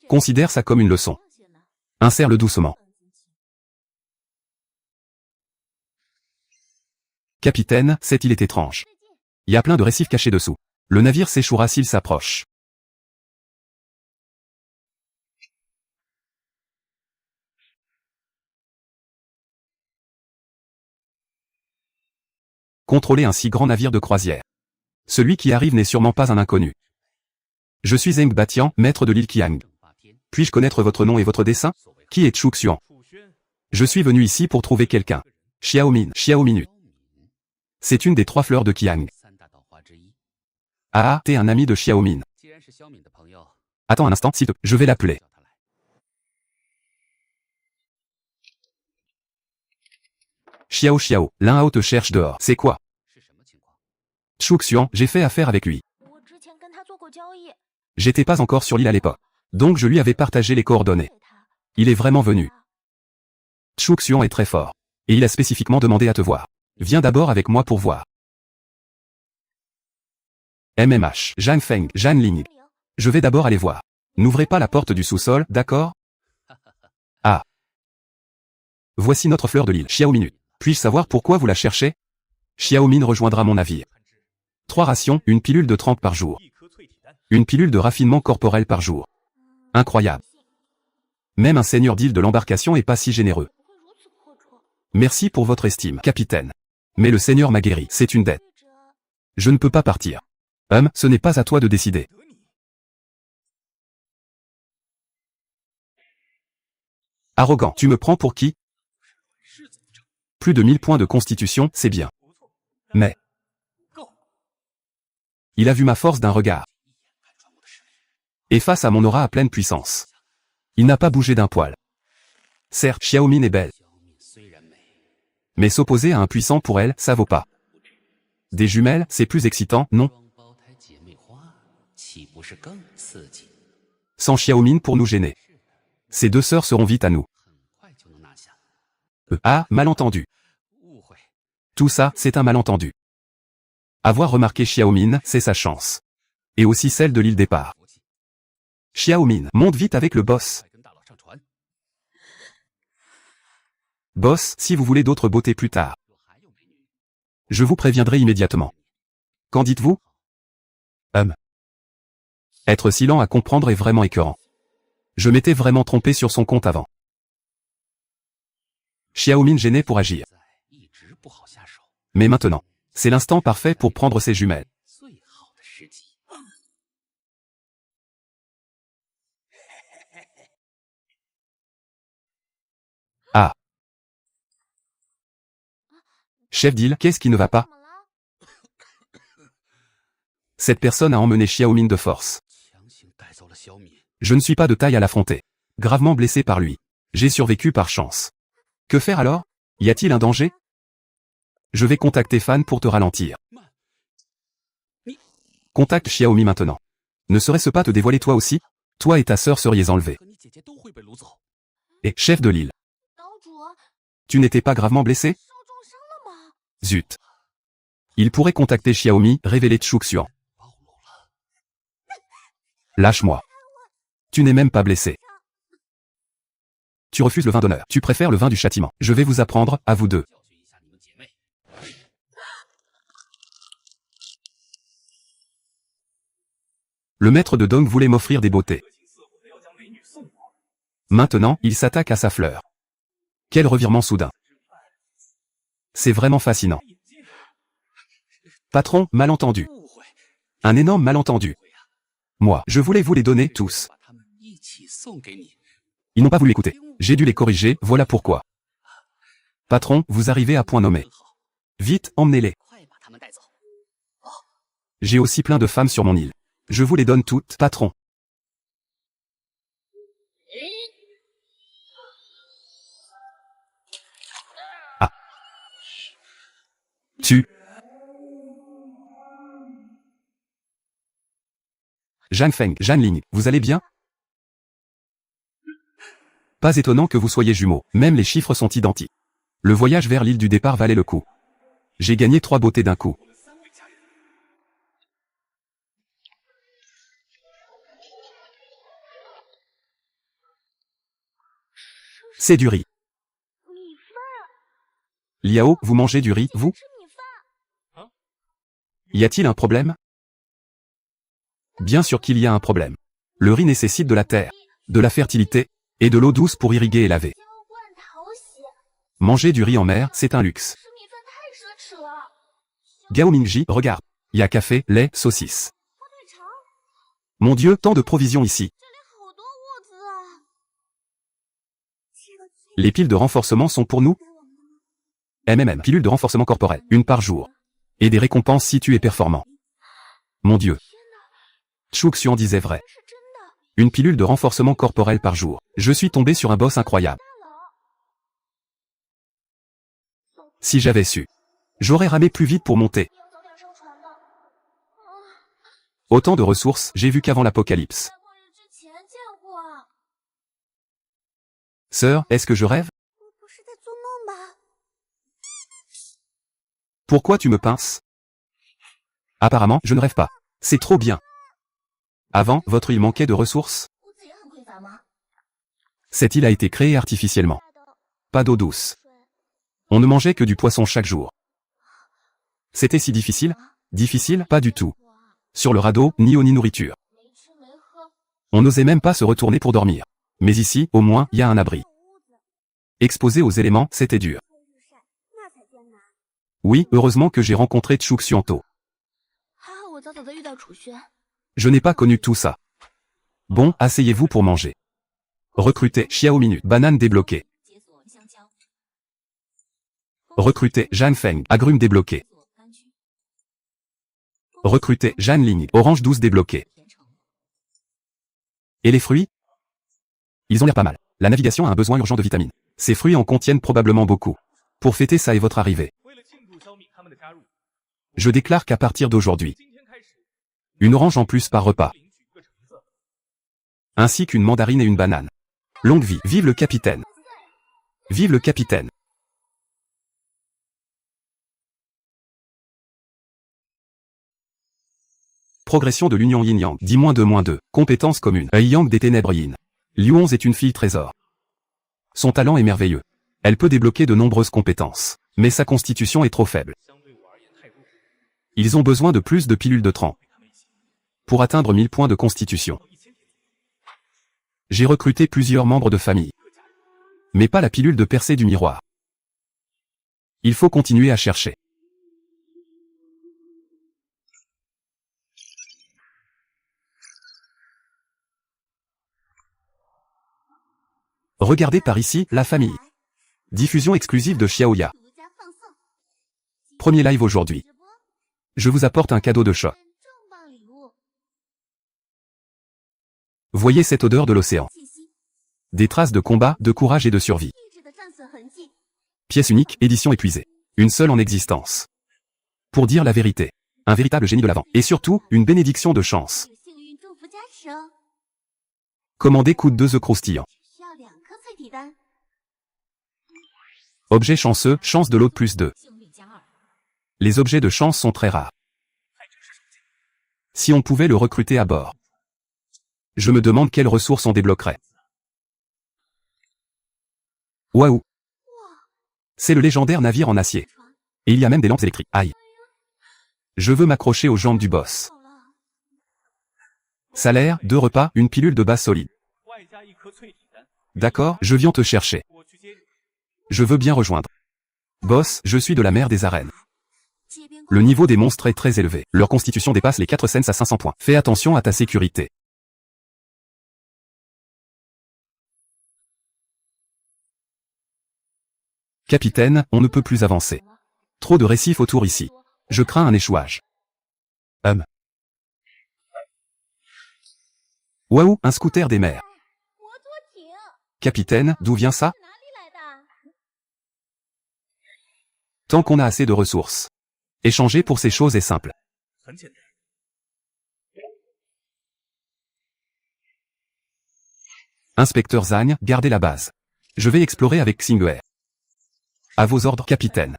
这 Considère ça comme une leçon. 样血呢？ Insère-le doucement. Capitaine, cette île est étrange. Il y a plein de récifs cachés dessous. Le navire s'échouera s'il s'approche. Contrôler un si grand navire de croisière. Celui qui arrive n'est sûrement pas un inconnu. Je suis Zheng Batian, maître de l'île Qiang. 正八天， Puis-je connaître votre nom et votre dessein? 所谓 Qui est Chu Xuan? 楚轩， Je suis venu ici pour trouver quelqu'un. Xiaomin, Xiaominu. 高敏， C'est une des 3 fleurs de Qiang. 三大岛花之一。 Ah, t'es un ami de Xiaomin. 既然是萧敏的朋友， Attends un instant, s'il te plaît, je vais l'appeler. 叫他来。 Xiao Xiao, l'un à te cherche dehors. C'est quoi? 是什么情况？ Chu Xuan, j'ai fait affaire avec lui. 我之前跟他做过交易， J'étais pas encore sur l'île à l'époque. Donc je lui avais partagé les coordonnées. 给他。 Il est vraiment venu. Chu Xuan est très fort. Et il a spécifiquement demandé à te voir. Viens d'abord avec moi pour voir. MMH, Zhang Feng, Zhan Ling. 明， Je vais d'abord aller voir. N'ouvrez pas la porte du sous-sol, d'accord? Ah. Voici notre fleur de l'île, Xiaomin. Puis-je savoir pourquoi vous la cherchez? Xiaomin rejoindra mon navire. 3 rations, une pilule de trempe par jour. 一颗淬体丹， Une pilule de raffinement corporel par jour. Incroyable. Même un seigneur d'île de l'embarcation est pas si généreux. 不会如此阔绰。 Merci pour votre estime, capitaine. Mais le seigneur m'a guéri, c'est une dette. 对着 Je ne peux pas partir. Ce n'est pas à toi de décider. 得你 Arrogant, tu me prends pour qui? 是怎么着？ Plus de 1000 points de constitution, c'est bien. 不错， Mais, 够， il a vu ma force d'un regard. 看穿我的实力。 Et face à mon aura à pleine puissance. Il n'a pas bougé d'un poil. Certes, Xiaomin est belle. 小敏虽然美， Mais s'opposer à un puissant pour elle, ça vaut pas. Des jumelles, c'est plus excitant, non? 双胞胎姐妹花，岂不是更刺激？ Sans Xiaomin pour nous gêner. Ces 2 sœurs seront vite à nous. 很快就能拿下。 Ah, malentendu. 误会， Tout ça, c'est un malentendu. Avoir remarqué Xiaomin, c'est sa chance. Et aussi celle de l'île départ. 服气， Xiaomin, monte vite avec le boss. 快跟大佬上船。 Boss, si vous voulez d'autres beautés plus tard. 若还有美女， Je vous préviendrai immédiatement. Qu'en dites-vous? Être si lent à comprendre est vraiment écœurant. Je m'étais vraiment trompé sur son compte avant. Xiaomin gêné pour agir. 在一直不好下手， Mais maintenant, c'est l'instant parfait pour prendre ses jumelles. 最好的时机。 Ah. Chef d'île, qu'est-ce qui ne va pas? 怎么了？ Cette personne a emmené Xiaomin de force. 强行带走了小敏， Je ne suis pas de taille à l'affronter. Gravement blessé par lui. J'ai survécu par chance. Que faire alors? Y a-t-il un danger? Je vais contacter Fan pour te ralentir. 慢，你 Contacte Xiaomi maintenant. Ne serait-ce pas te dévoiler toi aussi? Toi et ta sœur seriez enlevés. 和你姐姐都会被掳走。 Et, chef de l'île, 岛主， tu n'étais pas gravement blessé? 受重伤了吗？ Zut. Il pourrait contacter Xiaomi, révéler Chu Xuan. 暴露了， Lâche-moi. Tu n'es même pas blessé. Tu refuses le vin d'honneur. Tu préfères le vin du châtiment. Je vais vous apprendre, à vous deux. 教训一下你们姐妹。 Le maître de Dong voulait m'offrir des beautés. Maintenant, il s'attaque à sa fleur. Quel revirement soudain. C'est vraiment fascinant. Patron, malentendu. 误会， Un énorme malentendu. Moi, je voulais vous les donner tous. 把他们一起送给你。 Ils n'ont pas voulu écouter. J'ai dû les corriger, voilà pourquoi. Patron, vous arrivez à point nommé. 很好， Vite, emmenez-les. 快 J'ai aussi plein de femmes sur mon île. Je vous les donne toutes, patron. Ah. Tu. Jeanne Feng, Jeanne Ling, vous allez bien? Pas étonnant que vous soyez jumeaux, même les chiffres sont identiques. Le voyage vers l'île du départ valait le coup. J'ai gagné 3 beautés d'un coup. C'est du riz. Liao, vous mangez du riz, vous? Y a-t-il un problème? Bien sûr qu'il y a un problème. Le riz nécessite de la terre, de la fertilité, et de l'eau douce pour irriguer et laver. Manger du riz en mer, c'est un luxe. Gao Mingji, regarde. Y a café, lait, saucisses. Mon Dieu, tant de provisions ici. Les piles de renforcement sont pour nous? Pilule de renforcement corporel, 1 par jour. Et des récompenses si tu es performant. Mon Dieu. Chu Xian disait vrai. 1 pilule de renforcement corporel par jour. Je suis tombé sur un boss incroyable. Si j'avais su. J'aurais ramé plus vite pour monter. Autant de ressources, j'ai vu qu'avant l'apocalypse. Sœur, est-ce que je rêve? Pourquoi tu me pinces? Apparemment, je ne rêve pas. C'est trop bien. Avant, votre île manquait de ressources? Cette île a été créée artificiellement. Pas d'eau douce. On ne mangeait que du poisson chaque jour. C'était si difficile? Difficile? Pas du tout. Sur le radeau, ni eau ni nourriture. On n'osait même pas se retourner pour dormir. Mais ici, au moins, y a un abri. Exposé aux éléments, c'était dur. Oui, heureusement que j'ai rencontré Chu Xianto. Je n'ai pas connu tout ça. Bon, asseyez-vous pour manger. Recrutez Xiao Minute, banane débloquée. Recrutez Jeanne Feng, agrumes débloqués. Recrutez Jeanne Ling, orange douce débloquée. Et les fruits? Ils ont l'air pas mal. La navigation a un besoin urgent de vitamines. Ces fruits en contiennent probablement beaucoup. Pour fêter ça et votre arrivée. Je déclare qu'à partir d'aujourd'hui, 1 orange en plus par repas. Ainsi qu'une mandarine et une banane. Longue vie, vive le capitaine. Vive le capitaine. Progression de l'union yin-yang, -2-2, compétence commune, Yang des ténèbres yin. Liu est une fille trésor. Son talent est merveilleux. Elle peut débloquer de nombreuses compétences. Mais sa constitution est trop faible. Ils ont besoin de plus de pilules de trempe. Pour atteindre 1000 points de constitution. J'ai recruté plusieurs membres de famille. Mais pas la pilule de percée du miroir. Il faut continuer à chercher. Regardez par ici, la famille. Diffusion exclusive de Xiaoya. Premier live aujourd'hui. Je vous apporte un cadeau de choc. Voyez cette odeur de l'océan. Des traces de combat, de courage et de survie. Pièce unique, édition épuisée. Une seule en existence. Pour dire la vérité. Un véritable génie de l'avant. Et surtout, une bénédiction de chance. Commandez coûte 2 œufs croustillants. Objet chanceux, chance de l'autre +2. Les objets de chance sont très rares. Si on pouvait le recruter à bord. Je me demande quelles ressources on débloquerait. Waouh! C'est le légendaire navire en acier. Et il y a même des lampes électriques. Aïe! Je veux m'accrocher aux jambes du boss. Salaire, 2 repas, une pilule de base solide. D'accord, je viens te chercher. Je veux bien rejoindre. Boss, je suis de la mer des arènes. Le niveau des monstres est très élevé. Leur constitution dépasse les 4 cents à 500 points. Fais attention à ta sécurité. Capitaine, on ne peut plus avancer. Trop de récifs autour ici. Je crains un échouage. Waouh, un scooter des mers. 摩托艇 Capitaine, d'où vient ça? 哪里来的？ Tant qu'on a assez de ressources. Échanger pour ces choses est simple. 很简单。 Inspecteur Zagne, gardez la base. Je vais explorer avec Xing'e. À vos ordres, capitaine.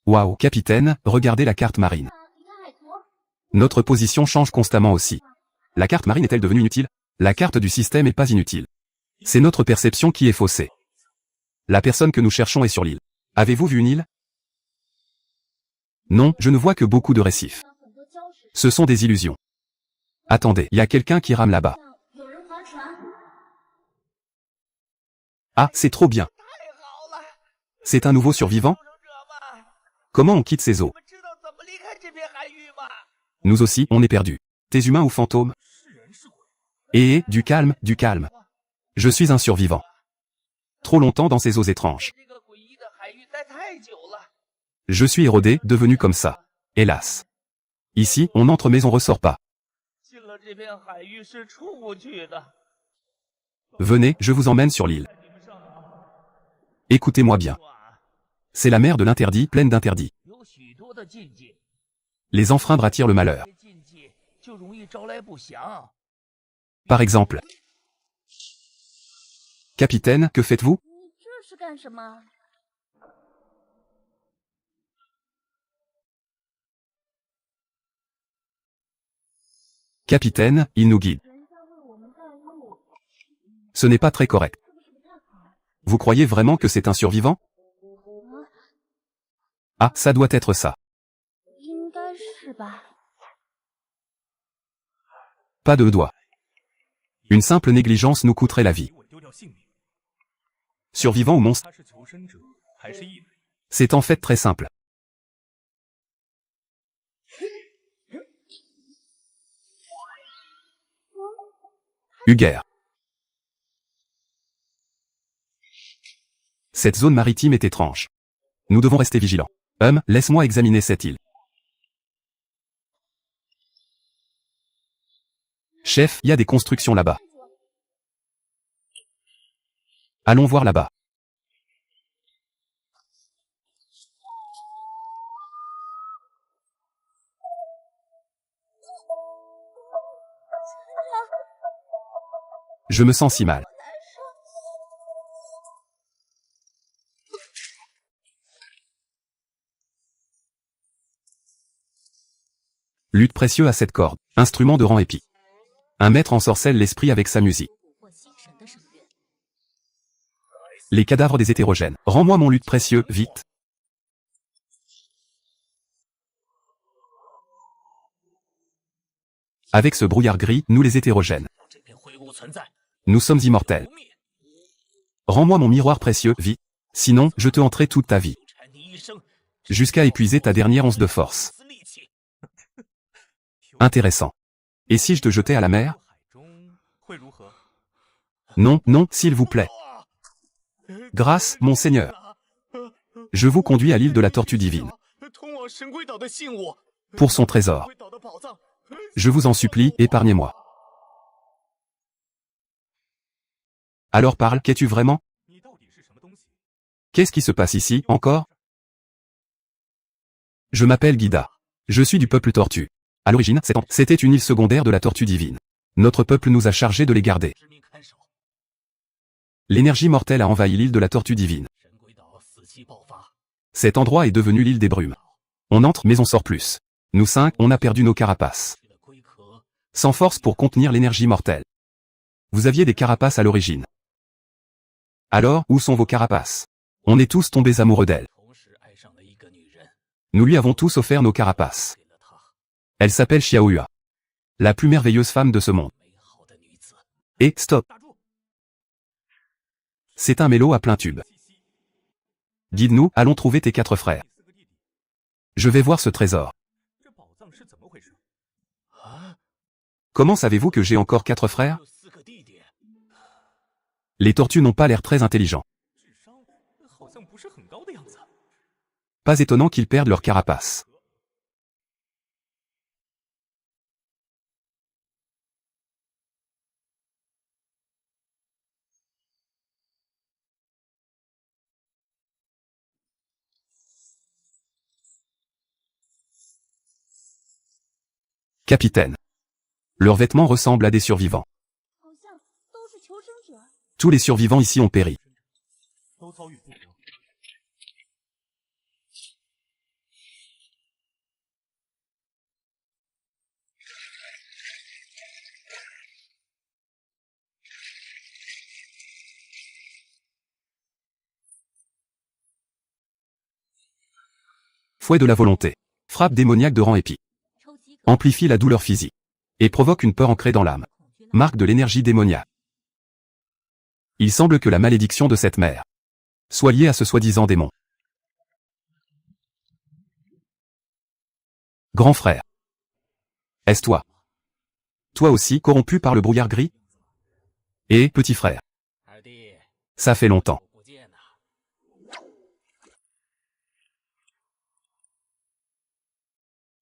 Waouh, capitaine, regardez la carte marine. 你看海图， Notre position change constamment aussi. La carte marine est-elle devenue inutile? La carte du système est pas inutile. C'est notre perception qui est faussée. La personne que nous cherchons est sur l'île. Avez-vous vu une île? Non, je ne vois que beaucoup de récifs. 很多礁石， Ce sont des illusions. Attendez, il y a quelqu'un qui rame là-bas. 有人划船。 Ah, c'est trop bien. 太好了， C'est un nouveau survivant? 救生者们， Comment on quitte ces eaux? 你们知道怎么离开这片海域吗？ Nous aussi, on est perdus. T'es humain ou fantôme? 是人是鬼？ Eh, du calme, du calme. Je suis un survivant. Trop longtemps dans ces eaux étranges. 这个诡异的海域待太久了。 Je suis érodé, devenu comme ça. Hélas. Ici, on entre mais on ressort pas. 进了这片海域是出不去的。 Venez, je vous emmène sur l'île. 带你们上岛。 Écoutez-moi bien. 说啊， C'est la mer de l'interdit, pleine d'interdits. 有许多的禁忌， Les enfreindre attire le malheur. 这些禁忌就容易招来不祥。 Par exemple. Capitaine, que faites-vous? 你这是干什么？ Capitaine, il nous guide. 人家为我们带路， Ce n'est pas très correct. 是不是不太好？ Vous croyez vraiment que c'est un survivant? Ah, ça doit être ça. 应该是吧。 Pas de doigts. Une simple négligence nous coûterait la vie. 给我丢掉性命， Survivant ou monstre? 他是求生者还是异类？ C'est en fait très simple. Huguer. Cette zone maritime est étrange. Nous devons rester vigilants. Laisse-moi examiner cette île. Chef, il y a des constructions là-bas. Allons voir là-bas. Je me sens si mal. Lutte précieux à cette corde. Instrument de rang épique. Un maître ensorcelle l'esprit avec sa musique. 捕获心神的圣乐， Les cadavres des hétérogènes. Rends-moi mon lutte précieux, vite. Avec ce brouillard gris, nous les hétérogènes. 这片灰雾存在， Nous sommes immortels. 不灭， Rends-moi mon miroir précieux, vite. Sinon, je te hanterai toute ta vie. 缠你一生， Jusqu'à épuiser ta dernière once de force. 丝力气。 Intéressant. Et si je te jetais à la mer? 海中会如何？ Non, non, s'il vous plaît. Grâce, mon Seigneur. Je vous conduis à l'île de la Tortue Divine. 通往神龟岛的信物， Pour son trésor. 龟岛的宝藏。 Je vous en supplie, épargnez-moi. Alors parle, qu'es-tu vraiment? 你到底是什么东西？ Qu'est-ce qui se passe ici, encore? Je m'appelle Guida. Je suis du peuple tortue. À l'origine, c'était une île secondaire de la Tortue Divine. Notre peuple nous a chargés de les garder. 致命看守， L'énergie mortelle a envahi l'île de la Tortue Divine. 神龟岛死气爆发， Cet endroit est devenu l'île des brumes. On entre mais on sort plus. Nous 5, on a perdu nos carapaces. 去了龟壳， Sans force pour contenir l'énergie mortelle. Vous aviez des carapaces à l'origine. Alors, où sont vos carapaces? On est tous tombés amoureux d'elle. 同时爱上了一个女人， Nous lui avons tous offert nos carapaces. 给了她 Elle s'appelle Xiaoyua. La plus merveilleuse femme de ce monde. 美好的女子。 Et, stop. 大柱， C'est un mélo à plein tube. 西西， Guide-nous, allons trouver tes 4 frères. 第四个弟弟， Je vais voir ce trésor. 这宝藏是怎么回事？啊， Comment savez-vous que j'ai encore 4 frères? 有4个弟弟， Les tortues n'ont pas l'air très intelligents. 智商好像不是很高的样子。 Pas étonnant qu'ils perdent leur carapace. Capitaine. Leurs vêtements ressemblent à des survivants. 好像都是求生者。 Tous les survivants ici ont péri. 都遭遇不良。 Fouet de la volonté. Frappe démoniaque de rang épique. 抽几个 Amplifie la douleur physique. Et provoque une peur ancrée dans l'âme. 恐惧呢？ Marque de l'énergie démoniaque. Il semble que la malédiction de cette mère soit liée à ce soi-disant démon. Grand frère. Est-ce toi? Toi aussi corrompu par le brouillard gris? Et petit frère. 二弟， Ça fait longtemps. 不见呐。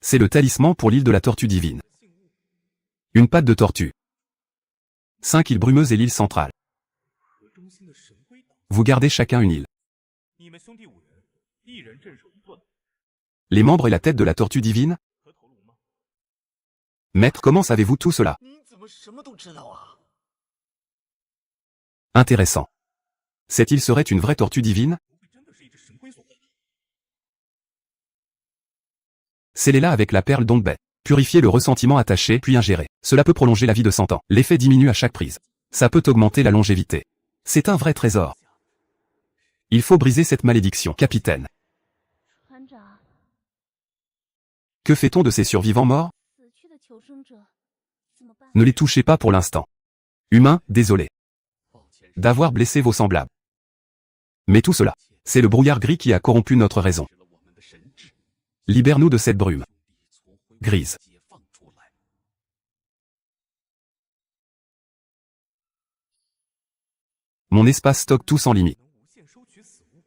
C'est le talisman pour l'île de la tortue divine. Une patte de tortue. 5 îles brumeuses et l'île centrale. 河中心的神龟岛， Vous gardez chacun une île. 你们兄弟5人，一人镇守一段， Les membres et la tête de la tortue divine? 合头颅吗？ Maître, comment savez-vous tout cela? 你怎么什么都知道啊？ Intéressant. Cette île serait une vraie tortue divine? 不会真的是一只神龟所为？ Scellez-la avec la perle d'Ongbet. Purifiez le ressentiment attaché puis ingéré. Cela peut prolonger la vie de 100 ans. L'effet diminue à chaque prise. Ça peut augmenter la longévité. C'est un vrai trésor. Il faut briser cette malédiction, capitaine. 船长， Que fait-on de ces survivants morts? 死去的求生者怎么办？ Ne les touchez pas pour l'instant. Humains, désolé 抱歉， d'avoir blessé vos semblables. Mais tout cela, c'est le brouillard gris qui a corrompu notre raison. 失了我们的神智。 Libère-nous de cette brume 从灰 grise. 解放出来。 Mon espace stocke tout sans limite. 能无限收取死物，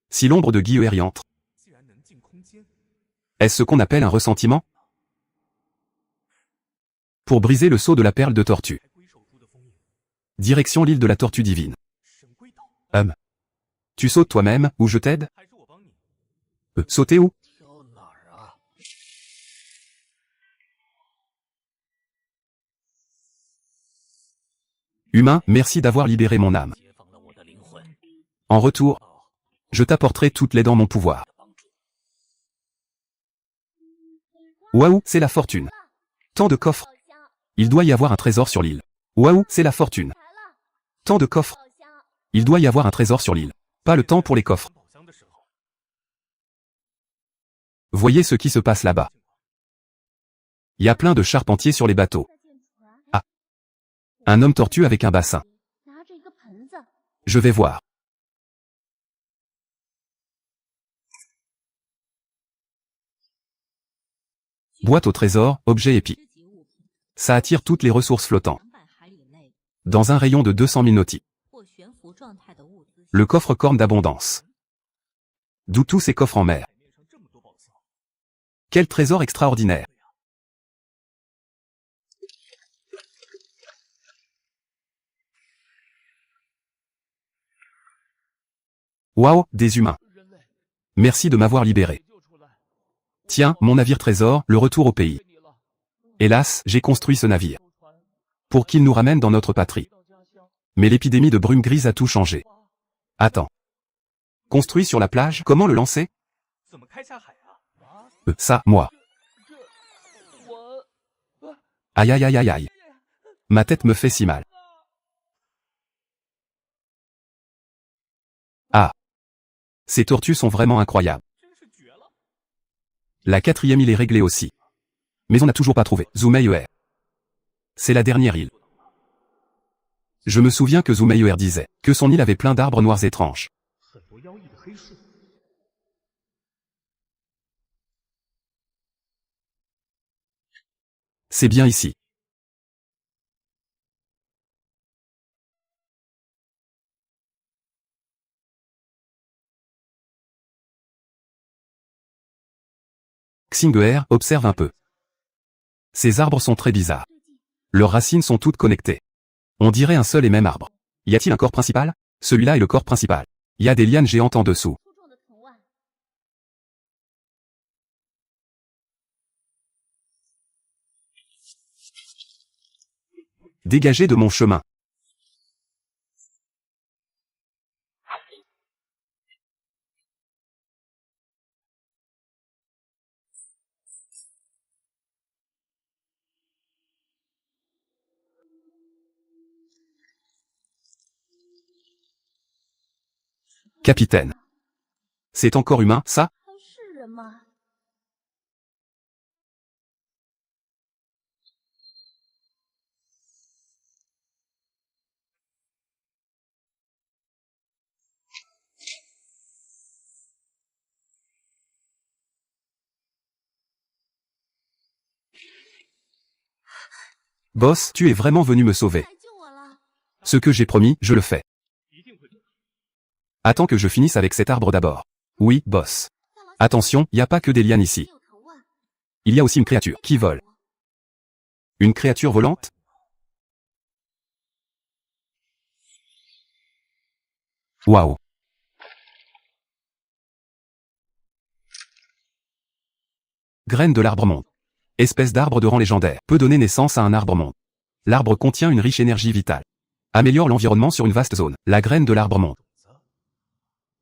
Si l'ombre de Guilher y entre, 既然能进空间， est-ce ce qu'on appelle un ressentiment? Pour briser le sceau de la perle de tortue. 开龟守住的封印， Direction l'île de la tortue divine. 神龟岛， Tu sautes toi-même, ou je t'aide? 还是我帮你？ Sauter où? 挑哪儿啊？ Humain, merci d'avoir libéré mon âme. 解放了我的灵魂。 En retour, 哦， je t'apporterai toute l'aide en mon pouvoir. 的帮助。 Waouh, c'est la fortune. Tant de coffres. 宝箱 Il doit y avoir un trésor sur l'île. Waouh, c'est la fortune. 来了， Tant de coffres. 宝箱 Il doit y avoir un trésor sur l'île. Pas le temps pour les coffres. 宝箱的时候， Voyez ce qui se passe là-bas. Il y a plein de charpentiers sur les bateaux. 再见船。 啊 Un homme tortue avec un bassin. 拿着一个盆子， Je vais voir. Boîte au trésor, objet épique. Ça attire toutes les ressources flottantes. Dans un rayon de 200 000 nautiques. Le coffre-corne d'abondance. D'où tous ces coffres en mer. 海面上这么多宝藏， Quel trésor extraordinaire. Waouh, des humains. 人类 Merci de m'avoir libéré. 解救出来， Tiens, mon navire trésor, le retour au pays. 给你了。 Hélas, j'ai construit ce navire. 艘船 Pour qu'il nous ramène dans notre patrie. 回到家乡， Mais l'épidémie de brume grise a tout changé. 花 Attends. Construit sur la plage, comment le lancer? 怎么开下海啊？啊， Ça, moi. 这我 Aïe aïe aïe aïe aïe. Ma tête me fait si mal. Ah. Ces tortues sont vraiment incroyables. 真是绝了。 La 4e île est réglée aussi. Mais on n'a toujours pas trouvé Zumeier. C'est la dernière île. Je me souviens que Zumeier disait que son île avait plein d'arbres noirs étranges. 很多妖异的黑树， C'est bien ici. Xinger observe un peu. Ces arbres sont très bizarres. Leurs racines sont toutes connectées. On dirait un seul et même arbre. Y a-t-il un corps principal? Celui-là est le corps principal. Y a des lianes géantes en dessous. 粗壮的藤蔓， 这 Dégagez de mon chemin. Capitaine. C'est encore humain, ça? 还是人吗？ Boss, tu es vraiment venu me sauver. 来救我了！ Ce que j'ai promis, je le fais. 一定会做到。 Attends que je finisse avec cet arbre d'abord. Oui, boss. 大老 Attention, y a pas que des lianes ici. 有头啊！ Il y a aussi une créature qui vole. Une créature volante? Waouh. Graine de l'arbre-monde. Espèce d'arbre de rang légendaire. Peut donner naissance à un arbre-monde. L'arbre contient une riche énergie vitale. Améliore l'environnement sur une vaste zone. La graine de l'arbre-monde.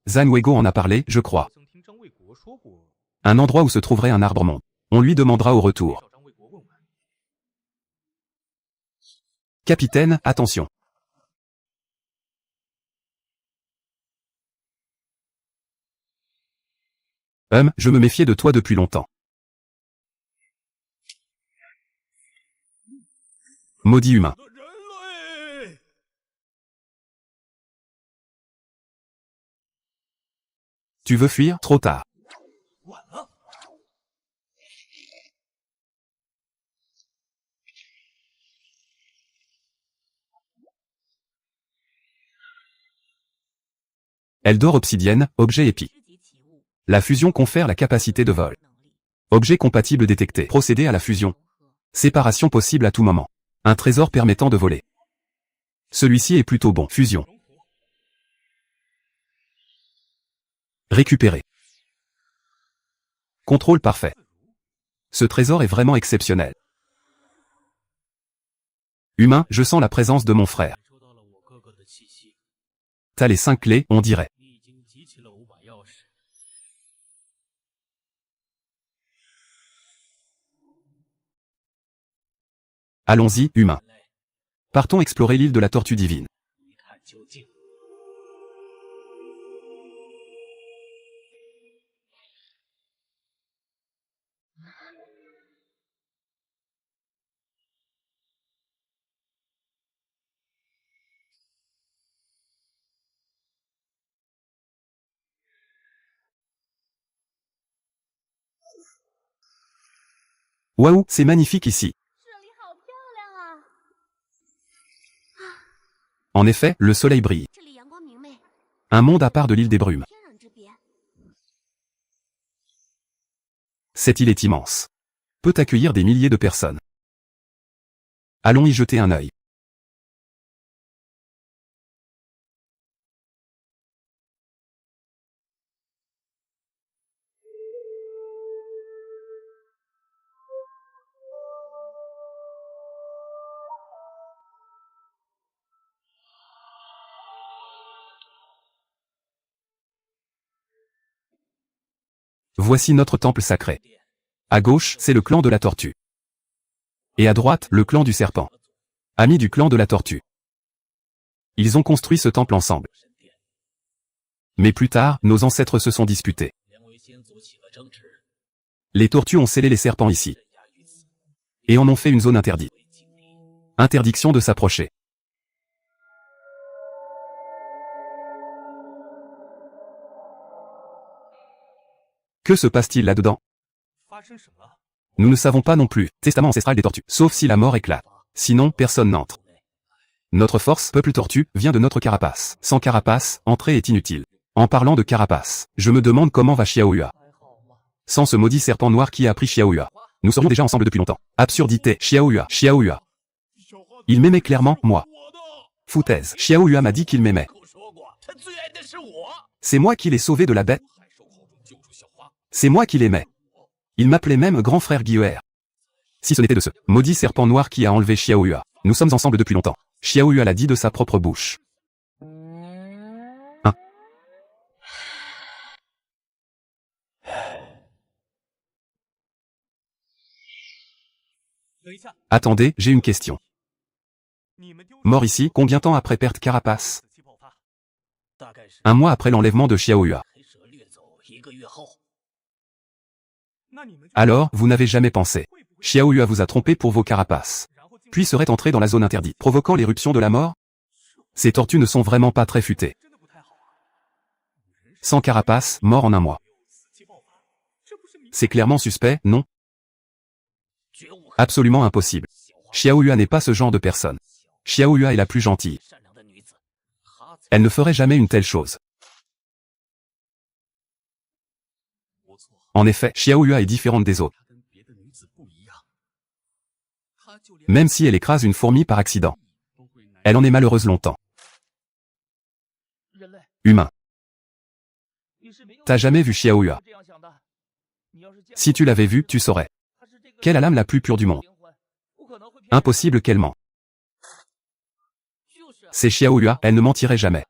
Zanwego en a parlé, je crois. 曾听张卫国说过， Un endroit où se trouverait un arbre-monde. On lui demandera au retour. 找张卫国问问。 Capitaine, attention. Je me méfiais de toi depuis longtemps. Maudit humain. 人类， Tu veux fuir? Trop tard. 晚了。 Elle dort obsidienne, objet épique. 知己起物 La fusion confère la capacité de vol. 能力 Objet compatible détecté. Procéder à la fusion. 融合 Séparation possible à tout moment. Un trésor permettant de voler. Celui-ci est plutôt bon. Fusion. 融合。 Récupérer. Contrôle parfait. Ce trésor est vraiment exceptionnel. Humain, je sens la présence de mon frère. 感受到了我哥哥的气息， T'as les 5 clés, on dirait. 你已经集齐了5把钥匙。 Allons-y, humain. 人类， Partons explorer l'île de la Tortue Divine. 一探究竟。 Waouh, c'est magnifique ici. 这里好漂亮啊！ En effet, le soleil brille. 这里阳光明媚， Un monde à part de l'île des brumes. 天壤之别。 Cette île est immense. Peut accueillir des milliers de personnes. Allons y jeter un œil. Voici notre temple sacré. À gauche, c'est le clan de la tortue. Et à droite, le clan du serpent. Amis du clan de la tortue. Ils ont construit ce temple ensemble. 神殿， Mais plus tard, nos ancêtres se sont disputés. 两位先祖起了争执， Les tortues ont scellé les serpents ici. 镇压于此， Et en ont fait une zone interdite. 为禁地。 Interdiction de s'approcher. Que se passe-t-il là-dedans? 发生什么了？ Nous ne savons pas non plus. Testament ancestral des tortues. Sauf si la mort éclate. Sinon, personne n'entre. Notre force, peuple tortue, vient de notre carapace. Sans carapace, entrer est inutile. En parlant de carapace, je me demande comment va Xiaohua. 还好吗？ Sans ce maudit serpent noir qui a pris Xiaohua. Nous serions déjà ensemble depuis longtemps. Absurdité. Xiaohua. Xiaohua. 小花 Il m'aimait clairement, moi. 我的， Foutaise. Xiaohua m'a dit qu'il m'aimait. 口说过，他最爱的是我。 C'est moi qui l'ai sauvé de la bête. 海兽口中救出小花， C'est moi qui l'aimais. Il m'appelait même grand frère Guieuer. Si ce n'était de ce maudit serpent noir qui a enlevé Xiaohua. Nous sommes ensemble depuis longtemps. Xiaoyue l'a dit de sa propre bouche. Attendez, j'ai une question. Mort ici, combien de temps après perte carapace? 1 mois après l'enlèvement de Xiaoyue. Alors, vous n'avez jamais pensé. Xiaoyue vous a trompé pour vos carapaces. Puis serait entré dans la zone interdite, provoquant l'éruption de la mort? Ces tortues ne sont vraiment pas très futées. Sans carapace, mort en 1 mois. C'est clairement suspect, non? Absolument impossible. Xiaoyue n'est pas ce genre de personne. Xiaoyue est la plus gentille. Elle ne ferait jamais une telle chose. En effet, Xiaoyue est différente des autres. Même si elle écrase une fourmi par accident. Elle en est malheureuse longtemps. Humain. T'as jamais vu Xiaoyue? Si tu l'avais vu, tu saurais. Quelle a l'âme la plus pure du monde? Impossible qu'elle ment. C'est Xiaoyue, elle ne mentirait jamais.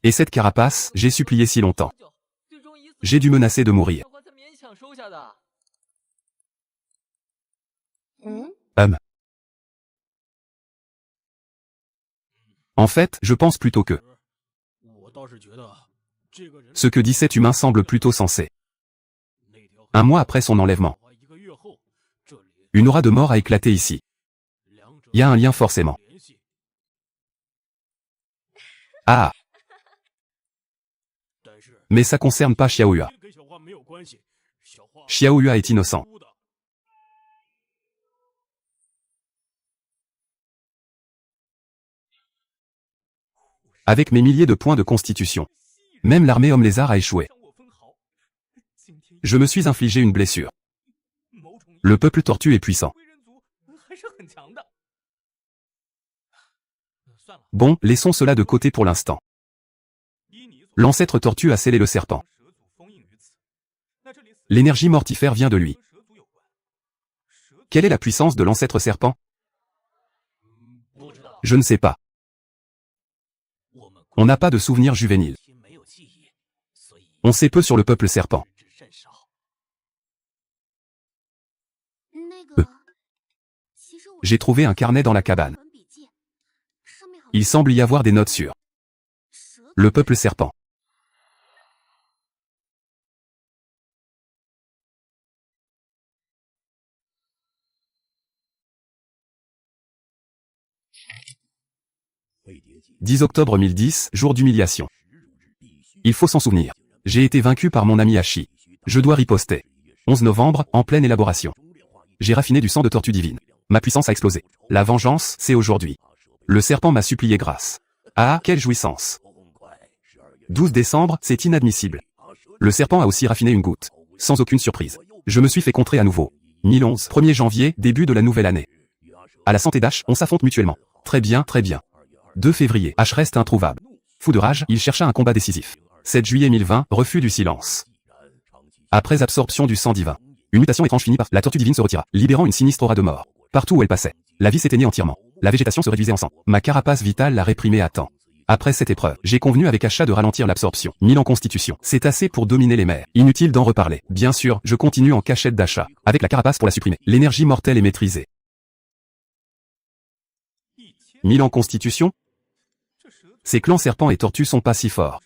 Et cette carapace, j'ai supplié si longtemps. J'ai dû menacer de mourir. En fait, je pense plutôt que ce que dit cet humain semble plutôt sensé. 1 mois après son enlèvement, une aura de mort a éclaté ici. Il y a un lien forcément. Ah! Mais ça concerne pas Xiaoyue. Xiaoyue est innocent. Avec mes milliers de points de constitution, même l'armée homme lézard a échoué. Je me suis infligé une blessure. Le peuple tortue est puissant. Bon, laissons cela de côté pour l'instant. L'ancêtre tortue a scellé le serpent. L'énergie mortifère vient de lui. Quelle est la puissance de l'ancêtre serpent? Je ne sais pas. On n'a pas de souvenirs juvéniles. On sait peu sur le peuple serpent. J'ai trouvé un carnet dans la cabane. Il semble y avoir des notes sur le peuple serpent. « 10 octobre 1010, jour d'humiliation. Il faut s'en souvenir. J'ai été vaincu par mon ami Hachi. Je dois riposter. 11 novembre, en pleine élaboration. J'ai raffiné du sang de tortue divine. Ma puissance a explosé. La vengeance, c'est aujourd'hui. Le serpent m'a supplié grâce. Ah, quelle jouissance! 12 décembre, c'est inadmissible. Le serpent a aussi raffiné une goutte. Sans aucune surprise. Je me suis fait contrer à nouveau. 1011, 1er janvier, début de la nouvelle année. À la santé d'H, on s'affronte mutuellement. Très bien, très bien. 2 février, H reste introuvable. Fou de rage, il chercha un combat décisif. 7 juillet 1020, refus du silence. Après absorption du sang divin. Une mutation étrange finit par... La tortue divine se retira, libérant une sinistre aura de mort. Partout où elle passait. La vie s'éteignait entièrement. La végétation se réduisait en sang. Ma carapace vitale l'a réprimée à temps. Après cette épreuve, j'ai convenu avec Achat de ralentir l'absorption. 1000 en constitution. C'est assez pour dominer les mers. Inutile d'en reparler. Bien sûr, je continue en cachette d'Achat. Avec la carapace pour la supprimer. L'énergie mortelle est maîtrisée. 1000 en constitution. Ces clans serpents et tortues sont pas si forts.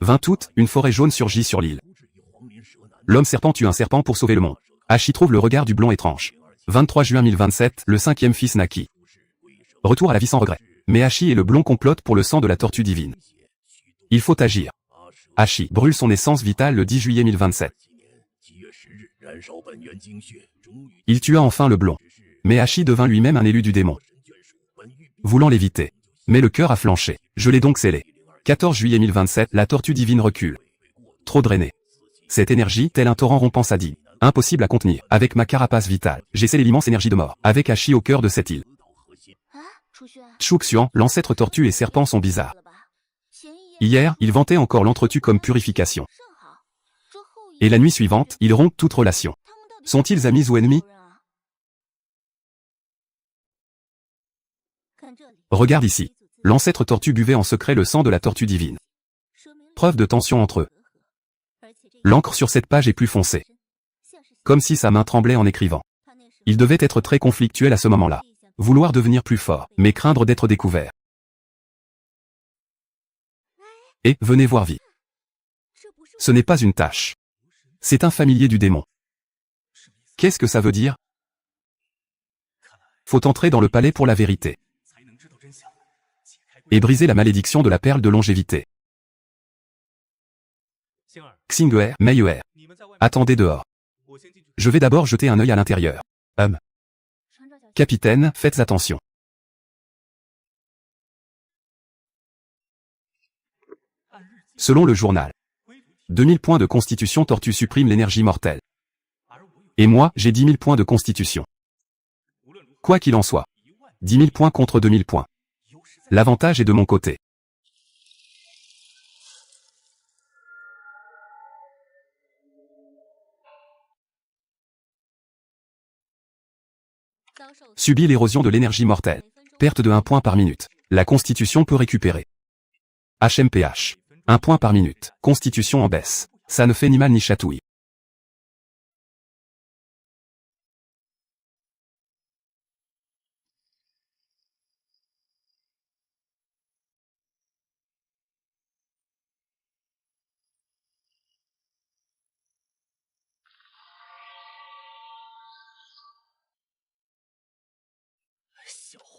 « 20 août, une forêt jaune surgit sur l'île. L'homme serpent tue un serpent pour sauver le monde. Hachi trouve le regard du blond étrange. 23 juin 1027, le 5e fils naquit. Retour à la vie sans regret. Mais Hachi et le blond complotent pour le sang de la tortue divine. Il faut agir. Hachi brûle son essence vitale le 10 juillet 1027. Il tua enfin le blond. Mais Hachi devint lui-même un élu du démon. Voulant l'éviter. Mais le cœur a flanché. Je l'ai donc scellé. 14 juillet 1027, la tortue divine recule. Trop drainée. Cette énergie, tel un torrent rompant sa digue. Impossible à contenir. Avec ma carapace vitale, j'ai scellé l'immense énergie de mort. Avec Hachi au cœur de cette île. Chu Xuan, l'ancêtre tortue et serpent sont bizarres. Hier, il vantait encore l'entretue comme purification. Et la nuit suivante, ils rompent toute relation. Sont-ils amis ou ennemis? Regarde ici. L'ancêtre tortue buvait en secret le sang de la tortue divine. Preuve de tension entre eux. L'encre sur cette page est plus foncée. Comme si sa main tremblait en écrivant. Il devait être très conflictuel à ce moment-là. Vouloir devenir plus fort, mais craindre d'être découvert. Et, venez voir Vi. Ce n'est pas une tâche. C'est un familier du démon. Qu'est-ce que ça veut dire? Faut entrer dans le palais pour la vérité. Et briser la malédiction de la perle de longévité. Xing'er, Mei'er. Attendez dehors. Je vais d'abord jeter un œil à l'intérieur. Capitaine, faites attention. Selon le journal, 2000 points de constitution tortue supprime l'énergie mortelle. Et moi, j'ai 10 000 points de constitution. Quoi qu'il en soit. 10 000 points contre 2000 points. L'avantage est de mon côté. Subit l'érosion de l'énergie mortelle. Perte de 1 point par minute. La constitution peut récupérer. HMPH. 1 point par minute. Constitution en baisse. Ça ne fait ni mal ni chatouille.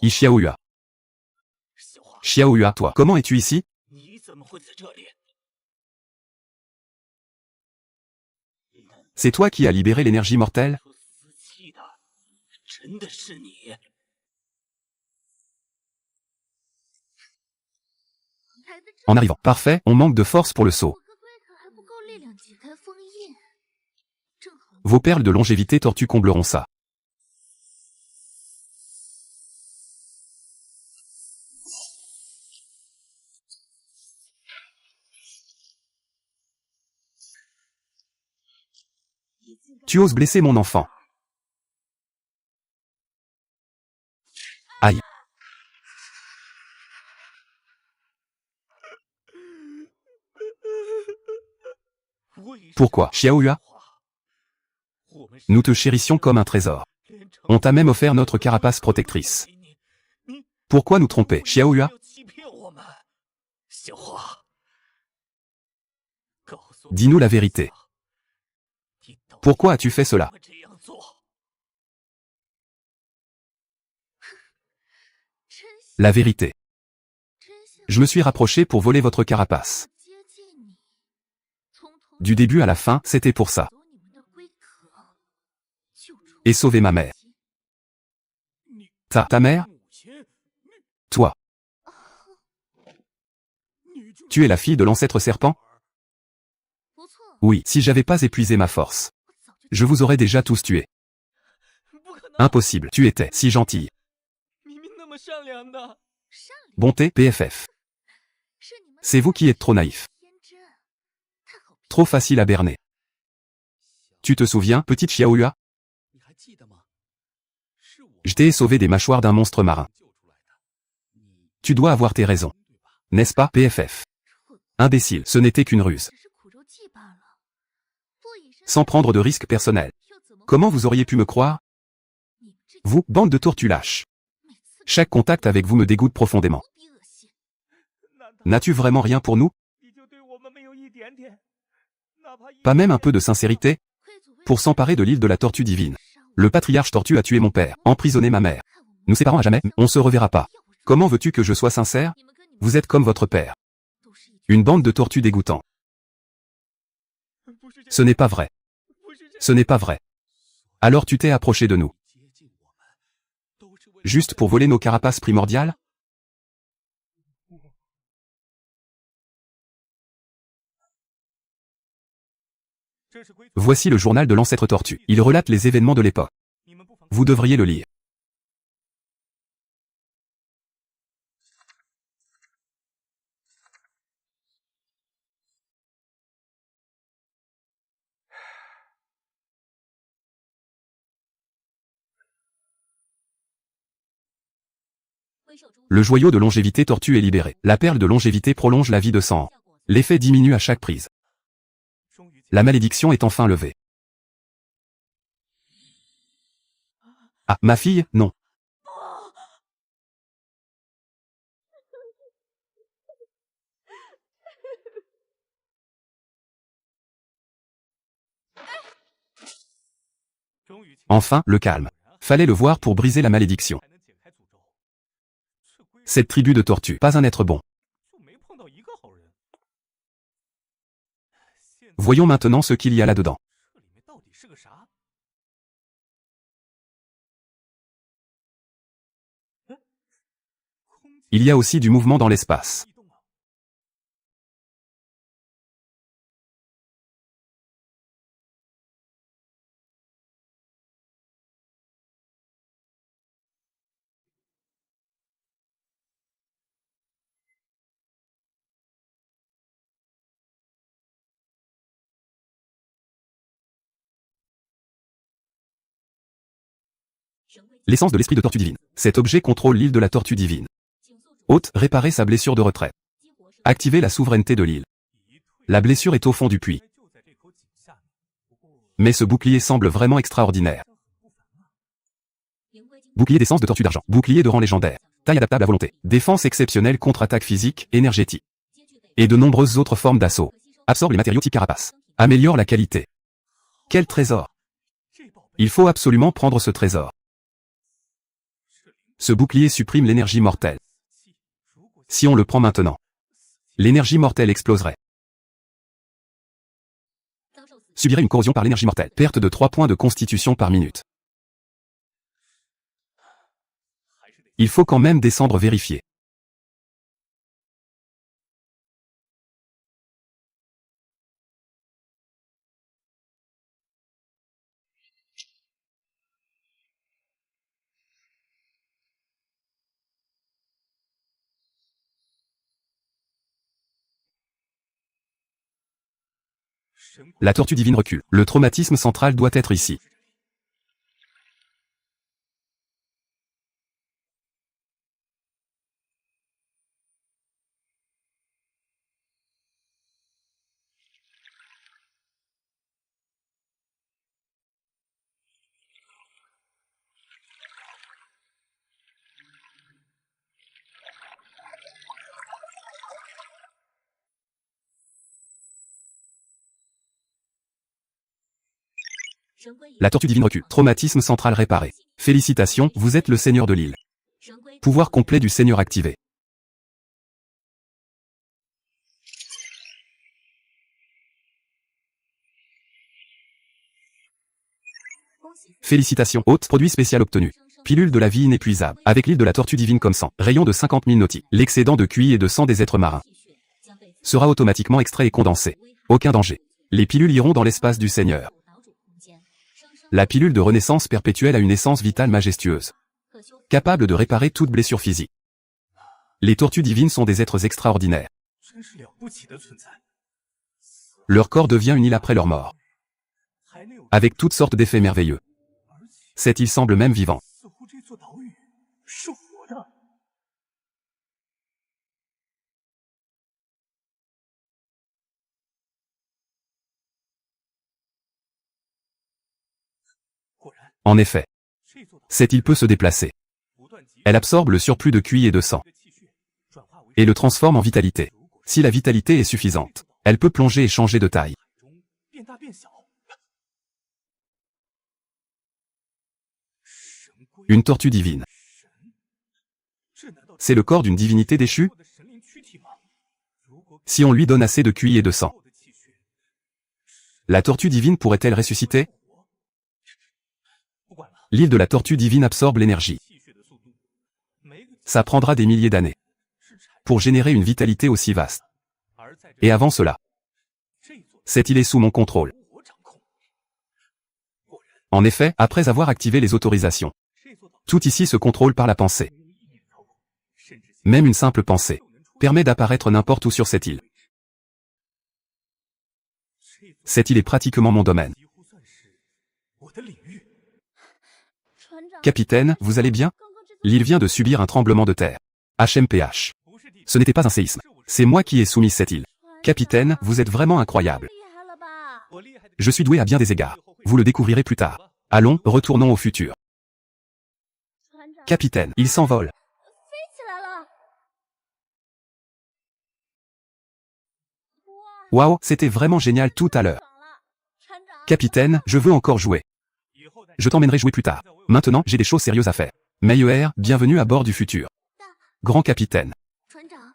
Xiaoyua. Xiaoyua, toi, comment es-tu ici? C'est toi qui as libéré l'énergie mortelle? En arrivant. Parfait, on manque de force pour le saut. Vos perles de longévité tortue combleront ça. Tu oses blesser mon enfant. Aïe. Pourquoi, Xiaoyua? Nous te chérissions comme un trésor. On t'a même offert notre carapace protectrice. Pourquoi nous tromper, Xiaoyua? Dis-nous la vérité. Pourquoi as-tu fait cela? La vérité. Je me suis rapproché pour voler votre carapace. Du début à la fin, c'était pour ça. Et sauver ma mère. Ta mère? Toi. Tu es la fille de l'ancêtre serpent? Oui, si j'avais pas épuisé ma force. Je vous aurais déjà tous tués. Impossible, tu étais si gentille. Bonté, PFF. C'est vous qui êtes trop naïf. Trop facile à berner. Tu te souviens, petite Xiaoyua? Je t'ai sauvé des mâchoires d'un monstre marin. Tu dois avoir tes raisons. N'est-ce pas, PFF? Imbécile, ce n'était qu'une ruse. Sans prendre de risques personnels. Comment vous auriez pu me croire? Vous, bande de tortues lâches. Chaque contact avec vous me dégoûte profondément. N'as-tu vraiment rien pour nous? Pas même un peu de sincérité? Pour s'emparer de l'île de la tortue divine. Le patriarche tortue a tué mon père, emprisonné ma mère. Nous séparons à jamais, on se reverra pas. Comment veux-tu que je sois sincère? Vous êtes comme votre père. Une bande de tortues dégoûtants. Ce n'est pas vrai. Ce n'est pas vrai. Alors tu t'es approché de nous. Juste pour voler nos carapaces primordiales? Voici le journal de l'ancêtre tortue. Il relate les événements de l'époque. Vous devriez le lire. Le joyau de longévité tortue est libéré. La perle de longévité prolonge la vie de 100 ans. L'effet diminue à chaque prise. La malédiction est enfin levée. Ah, ma fille, non. Enfin, le calme. Fallait le voir pour briser la malédiction. Cette tribu de tortues, pas un être bon. Voyons maintenant ce qu'il y a là-dedans. Il y a aussi du mouvement dans l'espace. L'essence de l'esprit de tortue divine. Cet objet contrôle l'île de la tortue divine. Hôte, réparer sa blessure de retraite. Activer la souveraineté de l'île. La blessure est au fond du puits. Mais ce bouclier semble vraiment extraordinaire. Bouclier d'essence de tortue d'argent. Bouclier de rang légendaire. Taille adaptable à volonté. Défense exceptionnelle contre attaque physique, énergétique. Et de nombreuses autres formes d'assaut. Absorbe les matériaux type carapace. Améliore la qualité. Quel trésor! Il faut absolument prendre ce trésor. Ce bouclier supprime l'énergie mortelle. Si on le prend maintenant, l'énergie mortelle exploserait. Subirait une corrosion par l'énergie mortelle. Perte de 3 points de constitution par minute. Il faut quand même descendre vérifier. La tortue divine recule. Le traumatisme central doit être ici. La tortue divine recule. Traumatisme central réparé. Félicitations, vous êtes le seigneur de l'île. Pouvoir complet du seigneur activé. Félicitations, hôte, produit spécial obtenu. Pilule de la vie inépuisable, avec l'île de la tortue divine comme sang. Rayon de 50 000 nautiques. L'excédent de QI et de sang des êtres marins sera automatiquement extrait et condensé. Aucun danger. Les pilules iront dans l'espace du Seigneur. La pilule de renaissance perpétuelle a une essence vitale majestueuse, capable de réparer toute blessure physique. Les tortues divines sont des êtres extraordinaires. Leur corps devient une île après leur mort, avec toutes sortes d'effets merveilleux. Cette île semble même vivante. En effet, cette île peut se déplacer. Elle absorbe le surplus de QI et de sang, et le transforme en vitalité. Si la vitalité est suffisante, elle peut plonger et changer de taille. Une tortue divine. C'est le corps d'une divinité déchue? Si on lui donne assez de QI et de sang, la tortue divine pourrait-elle ressusciter? L'île de la tortue divine absorbe l'énergie. Ça prendra des milliers d'années pour générer une vitalité aussi vaste. Et avant cela, cette île est sous mon contrôle. En effet, après avoir activé les autorisations, tout ici se contrôle par la pensée. Même une simple pensée permet d'apparaître n'importe où sur cette île. Cette île est pratiquement mon domaine. Capitaine, vous allez bien? L'île vient de subir un tremblement de terre. HMPH. Ce n'était pas un séisme. C'est moi qui ai soumis cette île. Capitaine, vous êtes vraiment incroyable. 厉害了吧？ Je suis doué à bien des égards. Vous le découvrirez plus tard. Allons, retournons au futur. 船长， Capitaine, il s'envole. 飞起来了！哇， Waouh, c'était vraiment génial tout à l'heure. 爽了！船长， Capitaine, je veux encore jouer. Je t'emmènerai jouer plus tard. Maintenant, j'ai des choses sérieuses à faire. Meyer, bienvenue à bord du futur. Grand capitaine, 船长，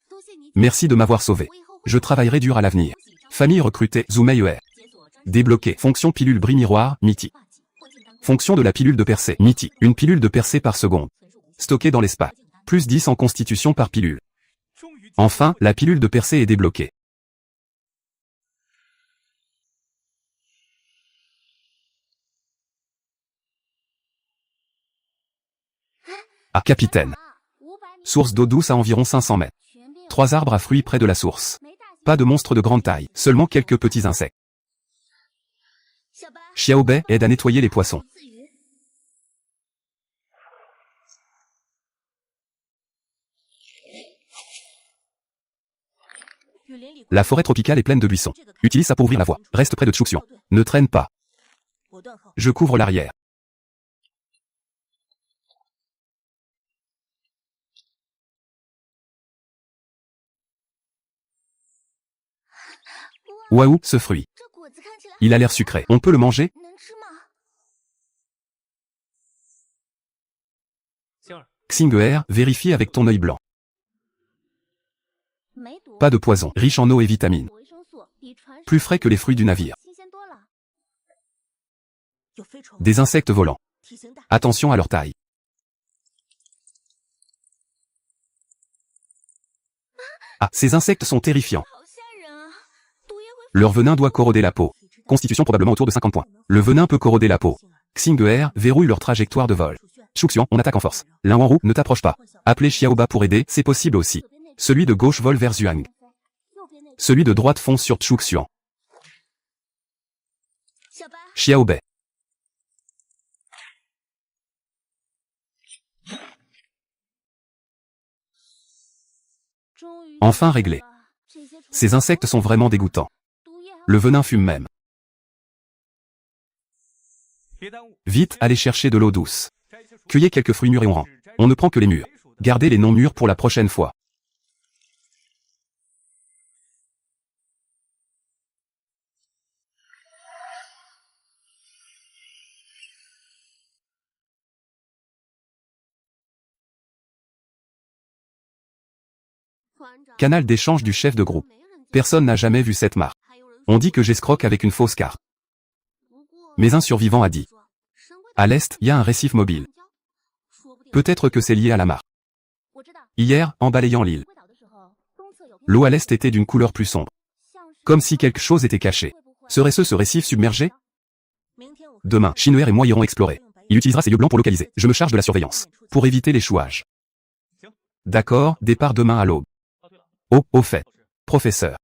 多谢你 merci de m'avoir sauvé. 我以后会 Je travaillerai dur à l'avenir. Famille recrutée, Zhu Meyer. 解锁专属 Débloqué, fonction pilule bris miroir, Niti. 化剂，或进当 Fonction de la pilule de percée, Niti. Une pilule de percée par seconde. 存数无 Stockée dans l'espace. Plus 10 en constitution par pilule. Enfin, la pilule de percée est débloquée. Ah, capitaine. 500米 Source d'eau douce à environ 500 mètres. 全变 3 arbres à fruits près de la source. 没大型 Pas de monstres de grande taille, seulement quelques petits insectes. 小白 Xiaobei aide à nettoyer les poissons. 自娱。雨林里 La forêt tropicale est pleine de buissons. Utilise ça pour ouvrir la voie. Reste près de Chuxian. Ne traîne pas. 果断后， Je couvre l'arrière. Waouh, ce fruit. 这果子看起来 Il a l'air sucré. On peut le manger? 能吃吗？ 星儿， Xing'er, vérifie avec ton œil blanc. 没毒， Pas de poison. Riche en eau et vitamines. 维生素比传说 Plus frais que les fruits du navire. 新鲜多了。有飞虫， Des insectes volants. 体型大， Attention à leur taille. Ah, ces insectes sont terrifiants. 好吓人啊！毒液会 Leur venin doit corroder la peau. Constitution probablement autour de 50 points. Le venin peut corroder la peau. Xing'er verrouille leur trajectoire de vol. Chuxian, on attaque en force. L'un en roue, ne t'approche pas. Appelez Xiaoba pour aider, c'est possible aussi. 左边那个 Celui de gauche vole vers Zhuang. 右边那个 Celui de droite fonce sur Chuxian. 小白， Xiaobei. Enfin réglé. Ces insectes sont vraiment dégoûtants. Le venin fume même. 别耽误， Vite, allez chercher de l'eau douce. Cueillez quelques fruits mûrs et on rend. On ne prend que les mûrs. Gardez les non mûrs pour la prochaine fois. Canal d'échange du chef de groupe. Personne n'a jamais vu cette marque. On dit que j'escroque avec une fausse carte. Mais un survivant a dit. À l'est, il y a un récif mobile. Peut-être que c'est lié à la marque. Hier, en balayant l'île, l'eau à l'est était d'une couleur plus sombre. Comme si quelque chose était caché. Serait-ce ce récif submergé? Demain, Xing'er et moi irons explorer. Il utilisera ses yeux blancs pour localiser. Je me charge de la surveillance. Pour éviter l'échouage. D'accord, départ demain à l'aube. Oh, au fait. Professeur.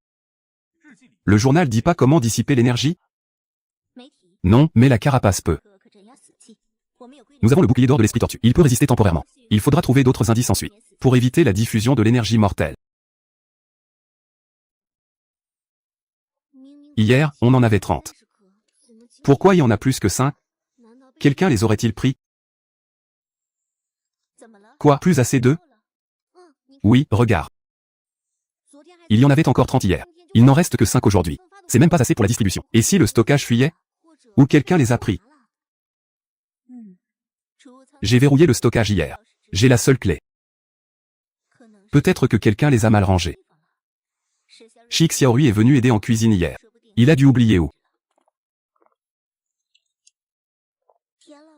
Le journal dit pas comment dissiper l'énergie? Non, mais la carapace peut. Nous avons le bouclier d'or de l'esprit tortue. Il peut résister temporairement. Il faudra trouver d'autres indices ensuite. Pour éviter la diffusion de l'énergie mortelle. Hier, on en avait 30. Pourquoi il y en a plus que 5? Quelqu'un les aurait-il pris? Quoi, plus assez d'eux? Oui, regarde. Il y en avait encore 30 hier. Il n'en reste que 5 aujourd'hui. C'est même pas assez pour la distribution. Et si le stockage fuyait? Ou quelqu'un les a pris? J'ai verrouillé le stockage hier. J'ai la seule clé. Peut-être que quelqu'un les a mal rangés. Shi Xiaorui est venu aider en cuisine hier. Il a dû oublier où.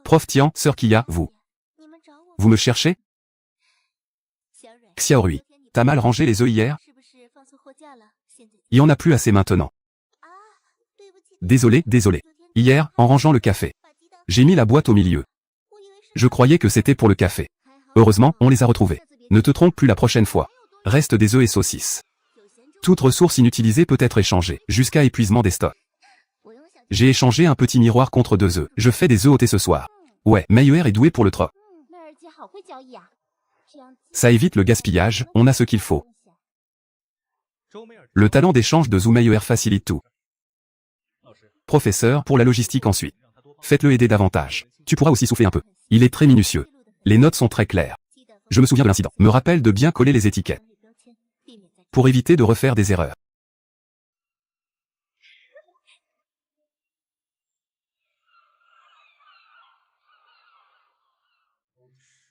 Prof Tian, sœur Kia, vous. Vous me cherchez? Xiaorui, t'as mal rangé les œufs hier? Il y en a plus assez maintenant. Désolé, désolé. Hier, en rangeant le café, j'ai mis la boîte au milieu. Je croyais que c'était pour le café. Heureusement, on les a retrouvés. Ne te trompe plus la prochaine fois. Reste des œufs et saucisses. Toute ressource inutilisée peut être échangée, jusqu'à épuisement des stocks. J'ai échangé un petit miroir contre 2 œufs. Je fais des œufs ôtés ce soir. Ouais, Meyer est doué pour le troc. Ça évite le gaspillage, on a ce qu'il faut. Le talent d'échange de Zoumeyer facilite tout. Professeur, pour la logistique ensuite. Faites-le aider davantage. Tu pourras aussi souffler un peu. Il est très minutieux. Les notes sont très claires. Je me souviens de l'incident. Me rappelle de bien coller les étiquettes. Pour éviter de refaire des erreurs.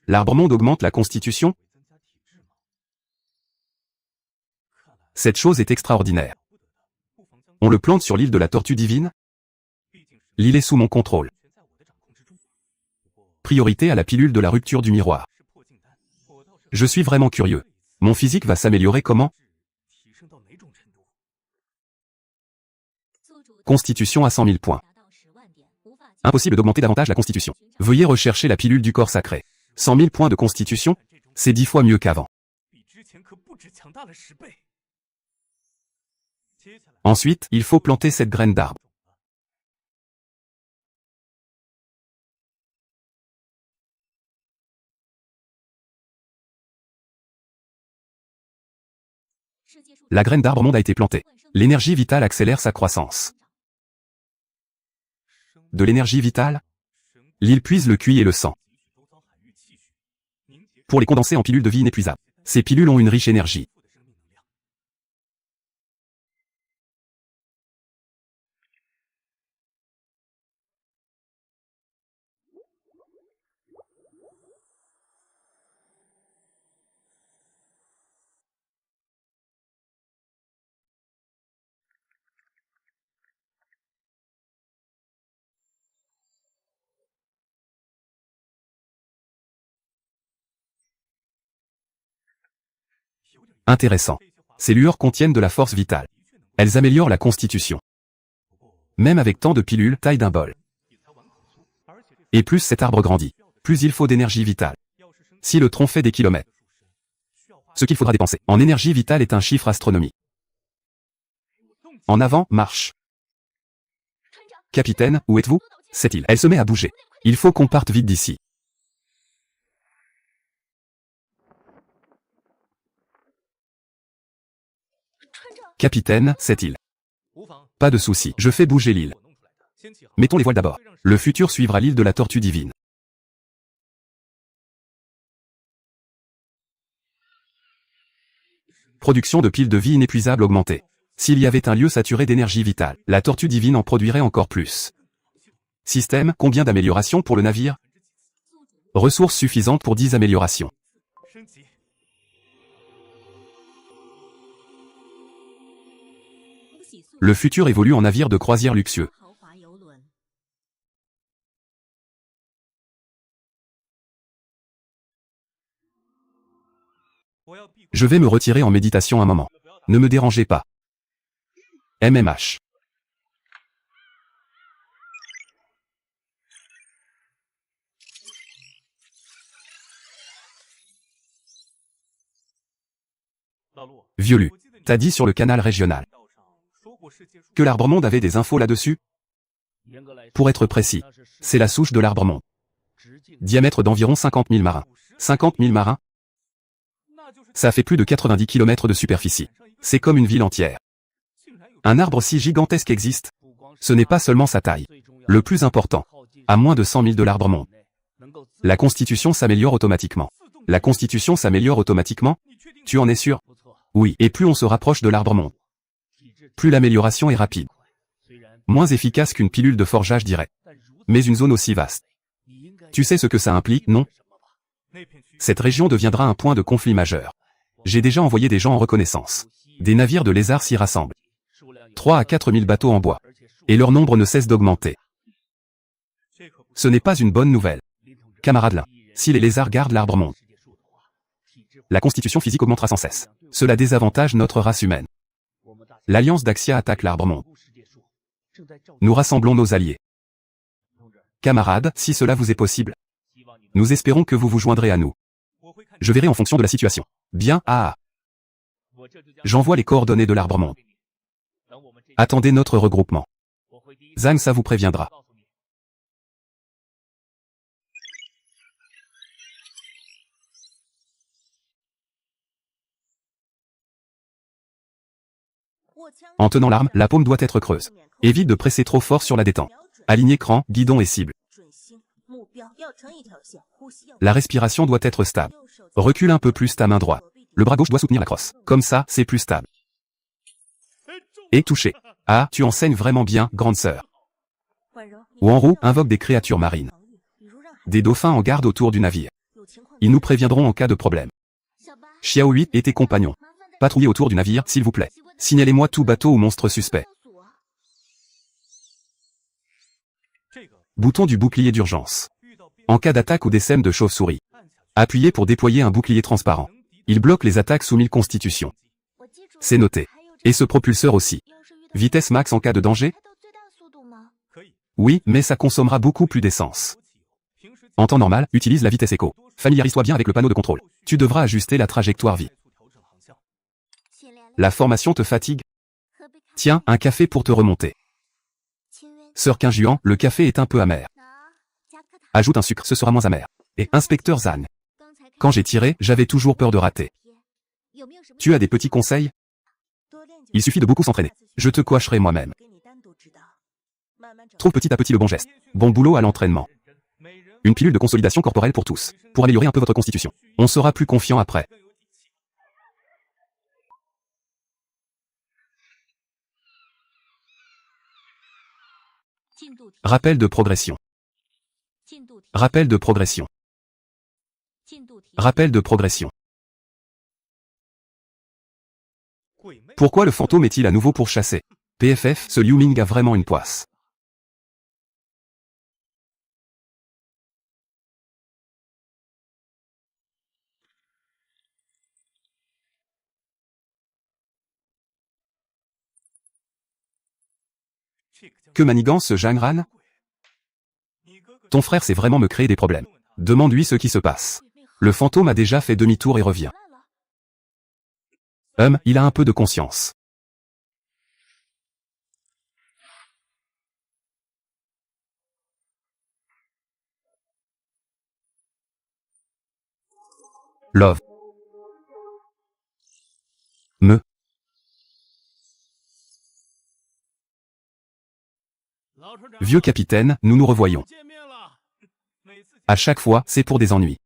L'arbre-monde augmente la constitution. Cette chose est extraordinaire. On le plante sur l'île de la Tortue Divine? L'île est sous mon contrôle. Priorité à la pilule de la rupture du miroir. Je suis vraiment curieux. Mon physique va s'améliorer comment? Constitution à 100 000 points. Impossible d'augmenter davantage la constitution. Veuillez rechercher la pilule du corps sacré. 100 000 points de constitution, c'est 10 fois mieux qu'avant. Ensuite, il faut planter cette graine d'arbre. La graine d'arbre monde a été plantée. L'énergie vitale accélère sa croissance. De l'énergie vitale? L'île puise le QI et le sang. Pour les condenser en pilules de vie inépuisables. Ces pilules ont une riche énergie. Intéressant. Ces lueurs contiennent de la force vitale. Elles améliorent la constitution. Même avec tant de pilules, taille d'un bol. Et plus cet arbre grandit, plus il faut d'énergie vitale. Si le tronc fait des kilomètres, ce qu'il faudra dépenser en énergie vitale est un chiffre astronomique. En avant, marche. Capitaine, où êtes-vous? C'est-il. Elle se met à bouger. Il faut qu'on parte vite d'ici. Capitaine, c'est-il. Pas de souci, je fais bouger l'île. Mettons les voiles d'abord. Le futur suivra l'île de la Tortue Divine. Production de piles de vie inépuisables augmentée. S'il y avait un lieu saturé d'énergie vitale, la Tortue Divine en produirait encore plus. Système, combien d'améliorations pour le navire? Ressources suffisantes pour 10 améliorations. Le futur évolue en navire de croisière luxueux. Je vais me retirer en méditation un moment. Ne me dérangez pas. MMH. Violu. T'as dit sur le canal régional que l'arbre-monde avait des infos là-dessus? Pour être précis, c'est la souche de l'arbre-monde. Diamètre d'environ 50 000 marins. 50 000 marins? Ça fait plus de 90 km de superficie. C'est comme une ville entière. Un arbre si gigantesque existe. Ce n'est pas seulement sa taille. Le plus important, à moins de 100 000 de l'arbre-monde. La constitution s'améliore automatiquement. La constitution s'améliore automatiquement? Tu en es sûr? Oui, et plus on se rapproche de l'arbre-monde, plus l'amélioration est rapide. Moins efficace qu'une pilule de forgeage direct. Mais une zone aussi vaste. Tu sais ce que ça implique, non? Cette région deviendra un point de conflit majeur. J'ai déjà envoyé des gens en reconnaissance. Des navires de lézards s'y rassemblent. 3 à 4 000 bateaux en bois. Et leur nombre ne cesse d'augmenter. Ce n'est pas une bonne nouvelle. Camarade Lin, si les lézards gardent l'arbre-monde, la constitution physique augmentera sans cesse. Cela désavantage notre race humaine. L'Alliance d'Axia attaque l'arbre-monde. Nous rassemblons nos alliés. Camarades, si cela vous est possible, nous espérons que vous vous joindrez à nous. Je verrai en fonction de la situation. Bien, J'envoie les coordonnées de l'arbre-monde. Attendez notre regroupement. Zhang, ça vous préviendra. En tenant l'arme, la paume doit être creuse. Évite de presser trop fort sur la détente. Aligne écran, guidon et cible. La respiration doit être stable. Recule un peu plus ta main droite. Le bras gauche doit soutenir la crosse. Comme ça, c'est plus stable. Et toucher. Ah, tu enseignes vraiment bien, grande sœur. Wanru invoque des créatures marines. Des dauphins en garde autour du navire. Ils nous préviendront en cas de problème. Xiao 8 et tes compagnons. Patrouillez autour du navire, s'il vous plaît. Signalez-moi tout bateau ou monstre suspect. Bouton du bouclier d'urgence. En cas d'attaque ou d'essaim de chauve-souris. Appuyez pour déployer un bouclier transparent. Il bloque les attaques sous 1000 constitutions. C'est noté. Et ce propulseur aussi. Vitesse max en cas de danger? Oui, mais ça consommera beaucoup plus d'essence. En temps normal, utilise la vitesse éco. Familiarise-toi bien avec le panneau de contrôle. Tu devras ajuster la trajectoire vite. La formation te fatigue? Tiens, un café pour te remonter. Sœur Qingjuan, le café est un peu amer. Ajoute un sucre, ce sera moins amer. Et inspecteur Zhang. Quand j'ai tiré, j'avais toujours peur de rater. Tu as des petits conseils? Il suffit de beaucoup s'entraîner. Je te coacherai moi-même. Trouve petit à petit le bon geste. Bon boulot à l'entraînement. Une pilule de consolidation corporelle pour tous, pour améliorer un peu votre constitution. On sera plus confiant après. Rappel de progression. Rappel de progression. Rappel de progression. Pourquoi le fantôme est-il à nouveau pourchassé? PFF, ce Liu Ming a vraiment une poisse. Que manigance ce Zhang Ran? Ton frère sait vraiment me créer des problèmes. Demande-lui ce qui se passe. Le fantôme a déjà fait demi-tour et revient. Il a un peu de conscience. Love. Vieux capitaine, nous nous revoyons. À chaque fois, c'est pour des ennuis.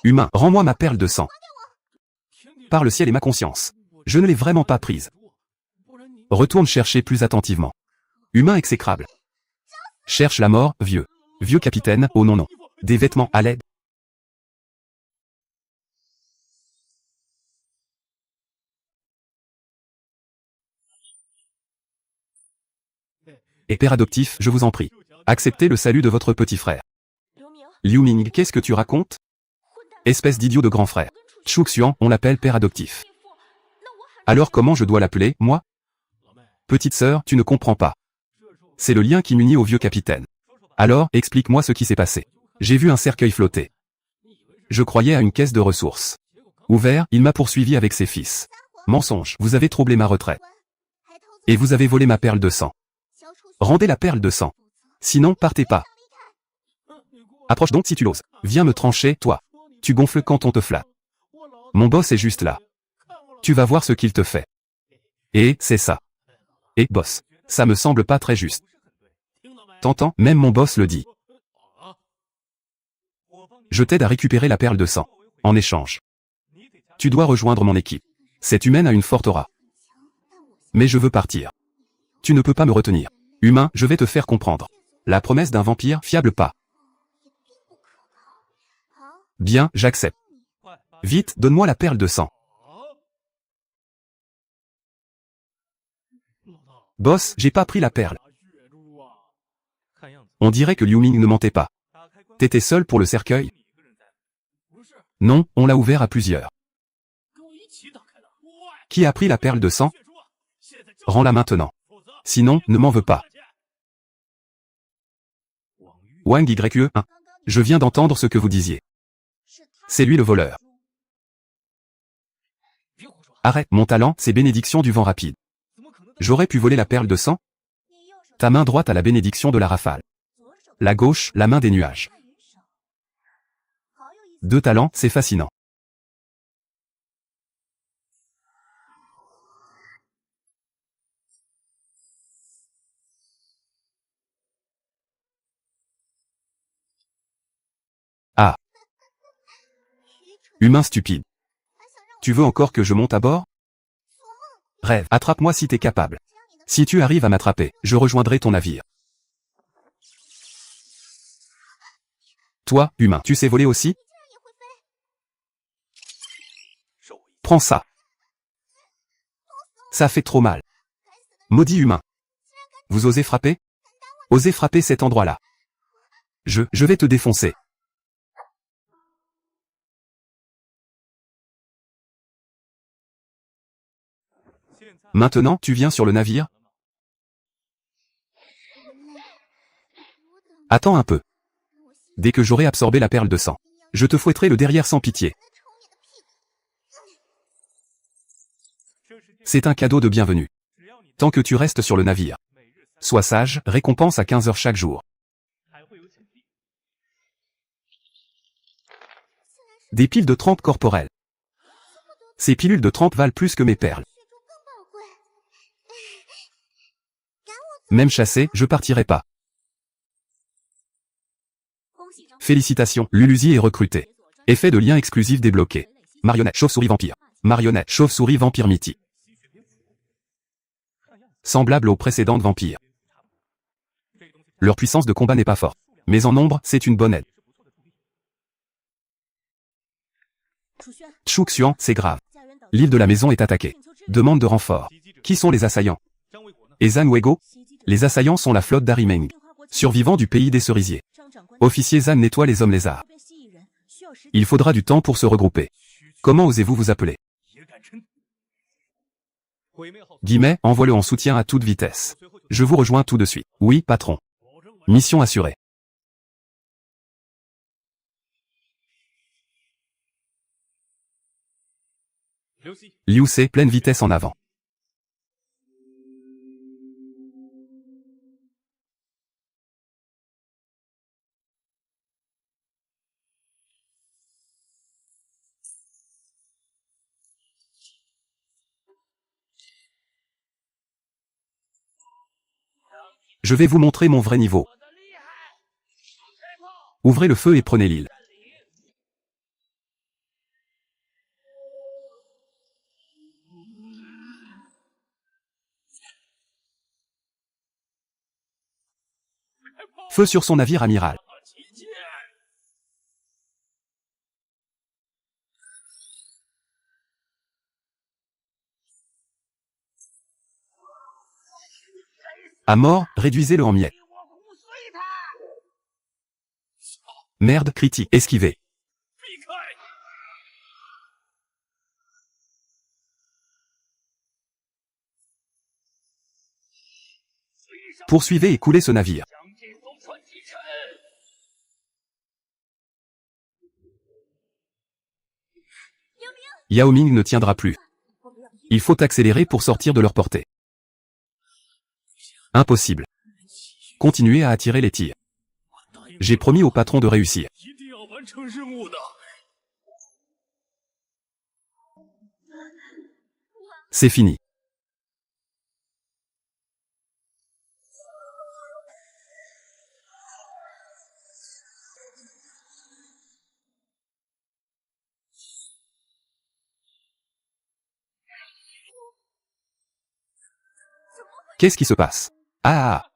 Humain, rends-moi ma perle de sang. Par le ciel et ma conscience. Je ne l'ai vraiment pas prise. Retourne chercher plus attentivement. Humain exécrable. Cherche la mort, vieux. Vieux capitaine, oh non non. Des vêtements à l'aide. Et père adoptif, je vous en prie. Acceptez le salut de votre petit frère. Liu Ming, qu'est-ce que tu racontes? Espèce d'idiot de grand frère. Chuxian, on l'appelle père adoptif. Alors comment je dois l'appeler, moi? Petite sœur, tu ne comprends pas. C'est le lien qui m'unit au vieux capitaine. Alors, explique-moi ce qui s'est passé. J'ai vu un cercueil flotter. Je croyais à une caisse de ressources. Ouvert, il m'a poursuivi avec ses fils. Mensonge, vous avez troublé ma retraite. Et vous avez volé ma perle de sang. Rendez la perle de sang. Sinon, partez pas. Approche donc si tu l'oses. Viens me trancher, toi. Tu gonfles quand on te flatte. Mon boss est juste là. Tu vas voir ce qu'il te fait. Et, c'est ça. Et, boss. Ça me semble pas très juste. T'entends, même mon boss le dit. Je t'aide à récupérer la perle de sang. En échange. Tu dois rejoindre mon équipe. Cette humaine a une forte aura. Mais je veux partir. Tu ne peux pas me retenir. Humain, je vais te faire comprendre. La promesse d'un vampire, fiable pas. Bien, j'accepte. Vite, donne-moi la perle de sang. Boss, j'ai pas pris la perle. On dirait que Liu Ming ne mentait pas. T'étais seul pour le cercueil? Non, on l'a ouvert à plusieurs. Qui a pris la perle de sang? Rends-la maintenant. Sinon, ne m'en veux pas. Wang YE 1. Je viens d'entendre ce que vous disiez. C'est lui le voleur. Arrête, mon talent, c'est bénédiction du vent rapide. J'aurais pu voler la perle de sang? Ta main droite a la bénédiction de la rafale. La gauche, la main des nuages. 2 talents, c'est fascinant. Ah. Humain stupide. Tu veux encore que je monte à bord? Rêve, attrape-moi si t'es capable. Si tu arrives à m'attraper, je rejoindrai ton navire. Toi, humain, tu sais voler aussi? Prends ça. Ça fait trop mal. Maudit humain. Vous osez frapper? Osez frapper cet endroit-là. Je vais te défoncer. Maintenant, tu viens sur le navire? Attends un peu. Dès que j'aurai absorbé la perle de sang, je te fouetterai le derrière sans pitié. C'est un cadeau de bienvenue. Tant que tu restes sur le navire. Sois sage, récompense à 15 heures chaque jour. Des piles de trempe corporelles. Ces pilules de trempe valent plus que mes perles. Même chassé, je partirai pas. Félicitations, Luluzi est recruté. Effet de lien exclusif débloqué. Marionnette chauve-souris vampire. Marionnette chauve-souris vampire mythique. Semblable aux précédentes vampires. Leur puissance de combat n'est pas forte. Mais en nombre, c'est une bonne aide. Chouxian, c'est grave. L'île de la maison est attaquée. Demande de renfort. Qui sont les assaillants? Ezan Wego? Les assaillants sont la flotte d'Arimeng. Survivants du pays des cerisiers. Officier Zan nettoie les hommes lézards. Il faudra du temps pour se regrouper. Comment osez-vous vous appeler? Guillemets, envoie-le en soutien à toute vitesse. Je vous rejoins tout de suite. Oui, patron. Mission assurée. Liu Ce, pleine vitesse en avant. Je vais vous montrer mon vrai niveau. Ouvrez le feu et prenez l'île. Feu sur son navire amiral. À mort, réduisez-le en miettes. Merde, critique, esquivez. Poursuivez et coulez ce navire. Yao Ming ne tiendra plus. Il faut accélérer pour sortir de leur portée. Impossible. Continuez à attirer les tirs. J'ai promis au patron de réussir. C'est fini. Qu'est-ce qui se passe? Ah!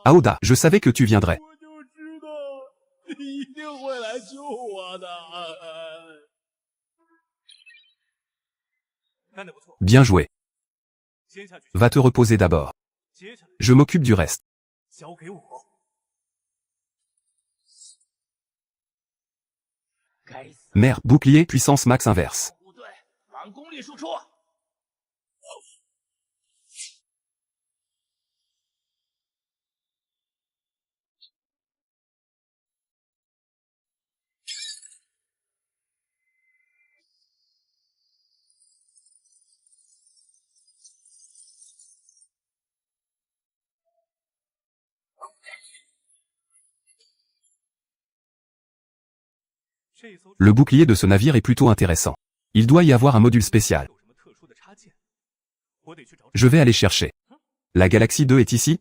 Aoda, je savais que tu viendrais. Bien joué. Va te reposer d'abord. Je m'occupe du reste. Merde, bouclier, puissance max inverse. Le bouclier de ce navire est plutôt intéressant. Il doit y avoir un module spécial. Je vais aller chercher. La Galaxie 2 est ici?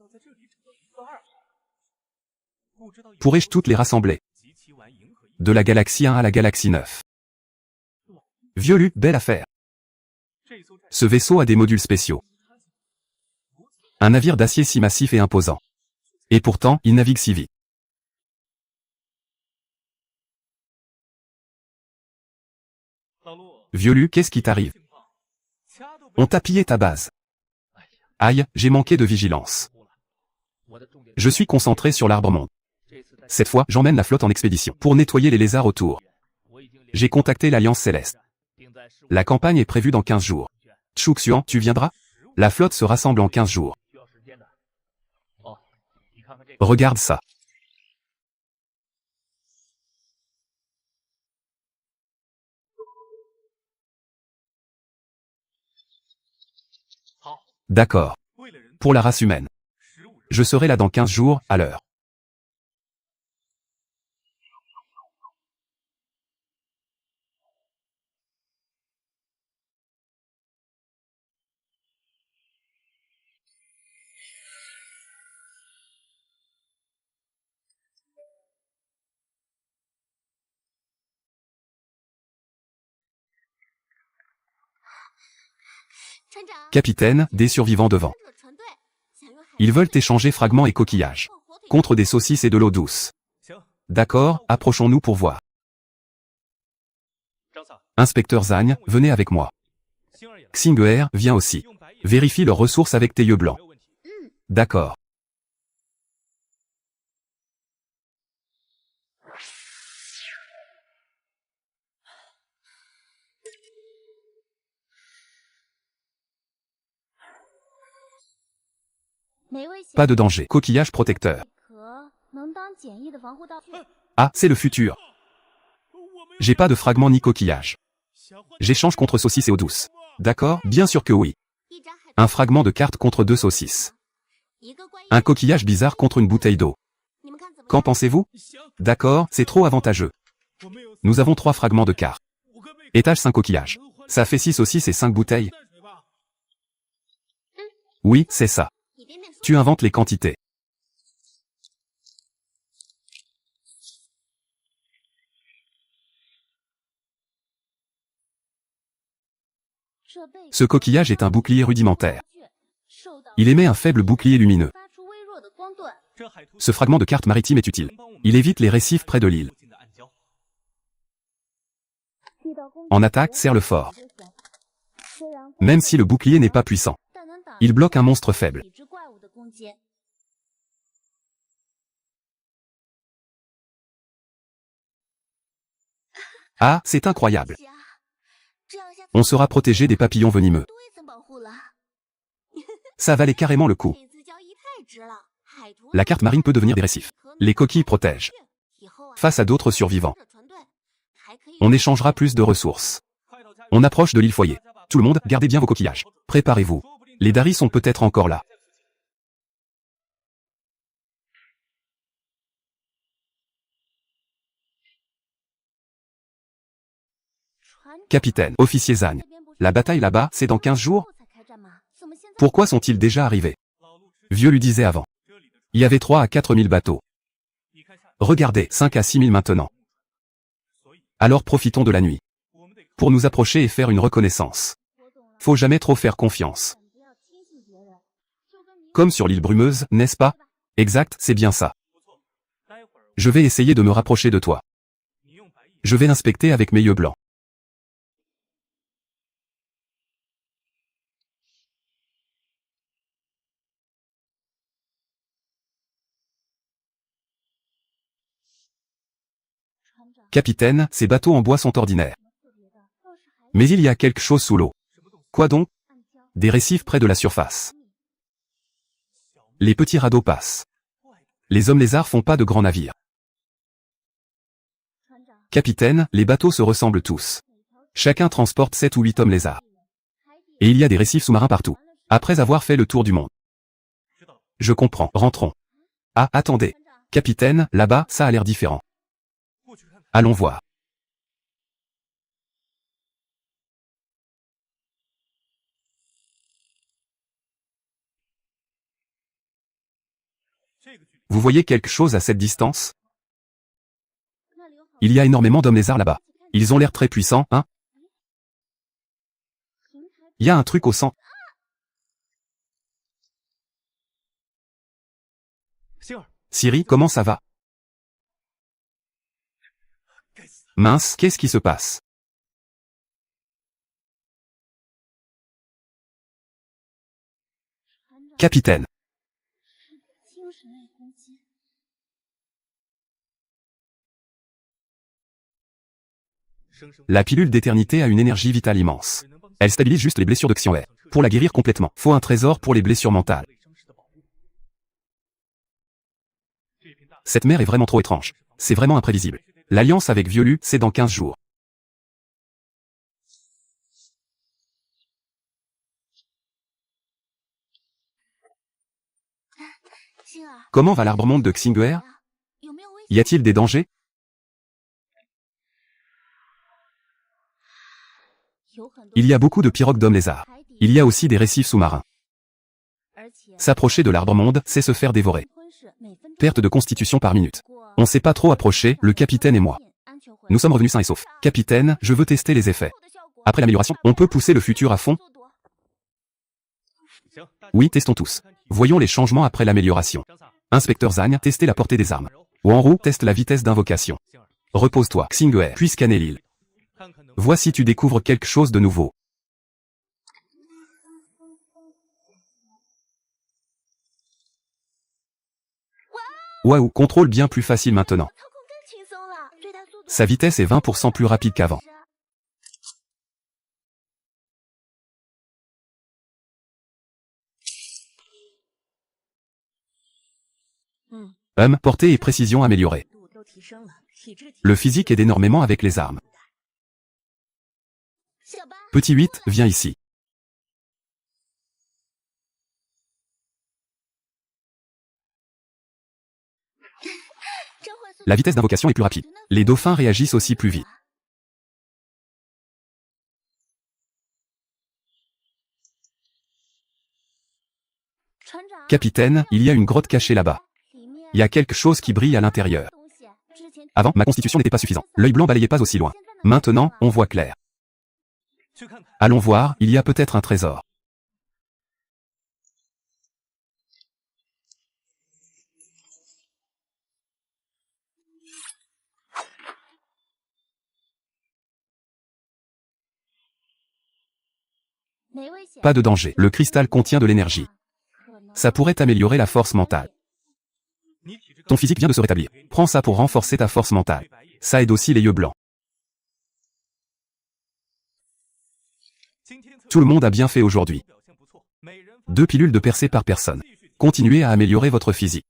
Pourrais-je toutes les rassembler? De la Galaxie 1 à la Galaxie 9. Vieux, belle affaire. Ce vaisseau a des modules spéciaux. Un navire d'acier si massif et imposant. Et pourtant, il navigue si vite. Vieux, qu'est-ce qui t'arrive? On t'a pillé ta base. Aïe, j'ai manqué de vigilance. Je suis concentré sur l'arbre-monde. Cette fois, j'emmène la flotte en expédition pour nettoyer les lézards autour. J'ai contacté l'Alliance Céleste. La campagne est prévue dans 15 jours. Xuan, tu viendras? La flotte se rassemble en 15 jours. Regarde ça. D'accord. Pour la race humaine. Je serai là dans 15 jours, à l'heure. Capitaine, des survivants devant. Ils veulent échanger fragments et coquillages. Contre des saucisses et de l'eau douce. D'accord, approchons-nous pour voir. Inspecteur Zhang, venez avec moi. Xing'er, viens aussi. Vérifie leurs ressources avec tes yeux blancs. D'accord. Pas de danger. Coquillage protecteur. Ah, c'est le futur. J'ai pas de fragments ni coquillage. J'échange contre saucisses et eau douce. D'accord, bien sûr que oui. Un fragment de carte contre 2 saucisses. Un coquillage bizarre contre une bouteille d'eau. Qu'en pensez-vous? D'accord, c'est trop avantageux. Nous avons 3 fragments de carte. Étage 5 coquillages. Ça fait 6 saucisses et 5 bouteilles. Oui, c'est ça. Tu inventes les quantités. Ce coquillage est un bouclier rudimentaire. Il émet un faible bouclier lumineux. Ce fragment de carte maritime est utile. Il évite les récifs près de l'île. En attaque, serre le fort. Même si le bouclier n'est pas puissant. Il bloque un monstre faible. Ah, c'est incroyable. On sera protégé des papillons venimeux. Ça valait carrément le coup. La carte marine peut devenir des récifs. Les coquilles protègent. Face à d'autres survivants. On échangera plus de ressources. On approche de l'île foyer. Tout le monde, gardez bien vos coquillages. Préparez-vous. Les Dari sont peut-être encore là. Capitaine, officier Zhang. La bataille là-bas, c'est dans 15 jours? Pourquoi sont-ils déjà arrivés? Vieux lui disait avant. Il y avait 3 à 4 000 bateaux. Regardez, 5 à 6 000 maintenant. Alors profitons de la nuit. Pour nous approcher et faire une reconnaissance. Faut jamais trop faire confiance. Comme sur l'île brumeuse, n'est-ce pas? Exact, c'est bien ça. Je vais essayer de me rapprocher de toi. Je vais l'inspecter avec mes yeux blancs. Capitaine, ces bateaux en bois sont ordinaires. Mais il y a quelque chose sous l'eau. Quoi donc? Des récifs près de la surface. Les petits radeaux passent. Les hommes lézards font pas de grands navires. Capitaine, les bateaux se ressemblent tous. Chacun transporte 7 ou 8 hommes lézards. Et il y a des récifs sous-marins partout. Après avoir fait le tour du monde. Je comprends, rentrons. Ah, attendez. Capitaine, là-bas, ça a l'air différent. Allons voir. Vous voyez quelque chose à cette distance? Il y a énormément d'hommes lézards là-bas. Ils ont l'air très puissants, hein? Il y a un truc au centre. Siri, comment ça va? Mince, qu'est-ce qui se passe? Capitaine. La pilule d'éternité a une énergie vitale immense. Elle stabilise juste les blessures de Xianwei. Pour la guérir complètement, faut un trésor pour les blessures mentales. Cette mère est vraiment trop étrange. C'est vraiment imprévisible. L'alliance avec Violu, c'est dans 15 jours. Comment va l'arbre-monde de Xing'er? Y a-t-il des dangers? Il y a beaucoup de pirogues d'hommes lézards. Il y a aussi des récifs sous-marins. S'approcher de l'arbre-monde, c'est se faire dévorer. Perte de constitution par minute. On s'est pas trop approché, le capitaine et moi. Nous sommes revenus sains et saufs. Capitaine, je veux tester les effets. Après l'amélioration, on peut pousser le futur à fond? Oui, testons tous. Voyons les changements après l'amélioration. Inspecteur Zhang, testez la portée des armes. Wanru, teste la vitesse d'invocation. Repose-toi, Xing'er, puis scanner l'île. Vois si tu découvres quelque chose de nouveau. Waouh, contrôle bien plus facile maintenant. Sa vitesse est 20% plus rapide qu'avant. Portée et précision améliorée. Le physique aide énormément avec les armes. Petit 8, viens ici. La vitesse d'invocation est plus rapide. Les dauphins réagissent aussi plus vite. Capitaine, il y a une grotte cachée là-bas. Il y a quelque chose qui brille à l'intérieur. Avant, ma constitution n'était pas suffisante. L'œil blanc balayait pas aussi loin. Maintenant, on voit clair. Allons voir, il y a peut-être un trésor. Pas de danger, le cristal contient de l'énergie. Ça pourrait améliorer la force mentale. Ton physique vient de se rétablir. Prends ça pour renforcer ta force mentale. Ça aide aussi les yeux blancs. Tout le monde a bien fait aujourd'hui. 2 pilules de percée par personne. Continuez à améliorer votre physique.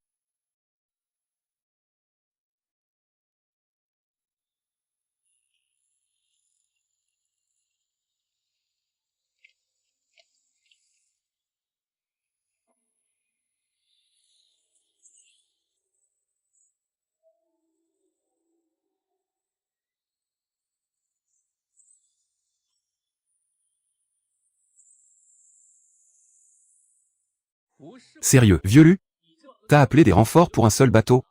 Sérieux, Violu? T'as appelé des renforts pour un seul bateau?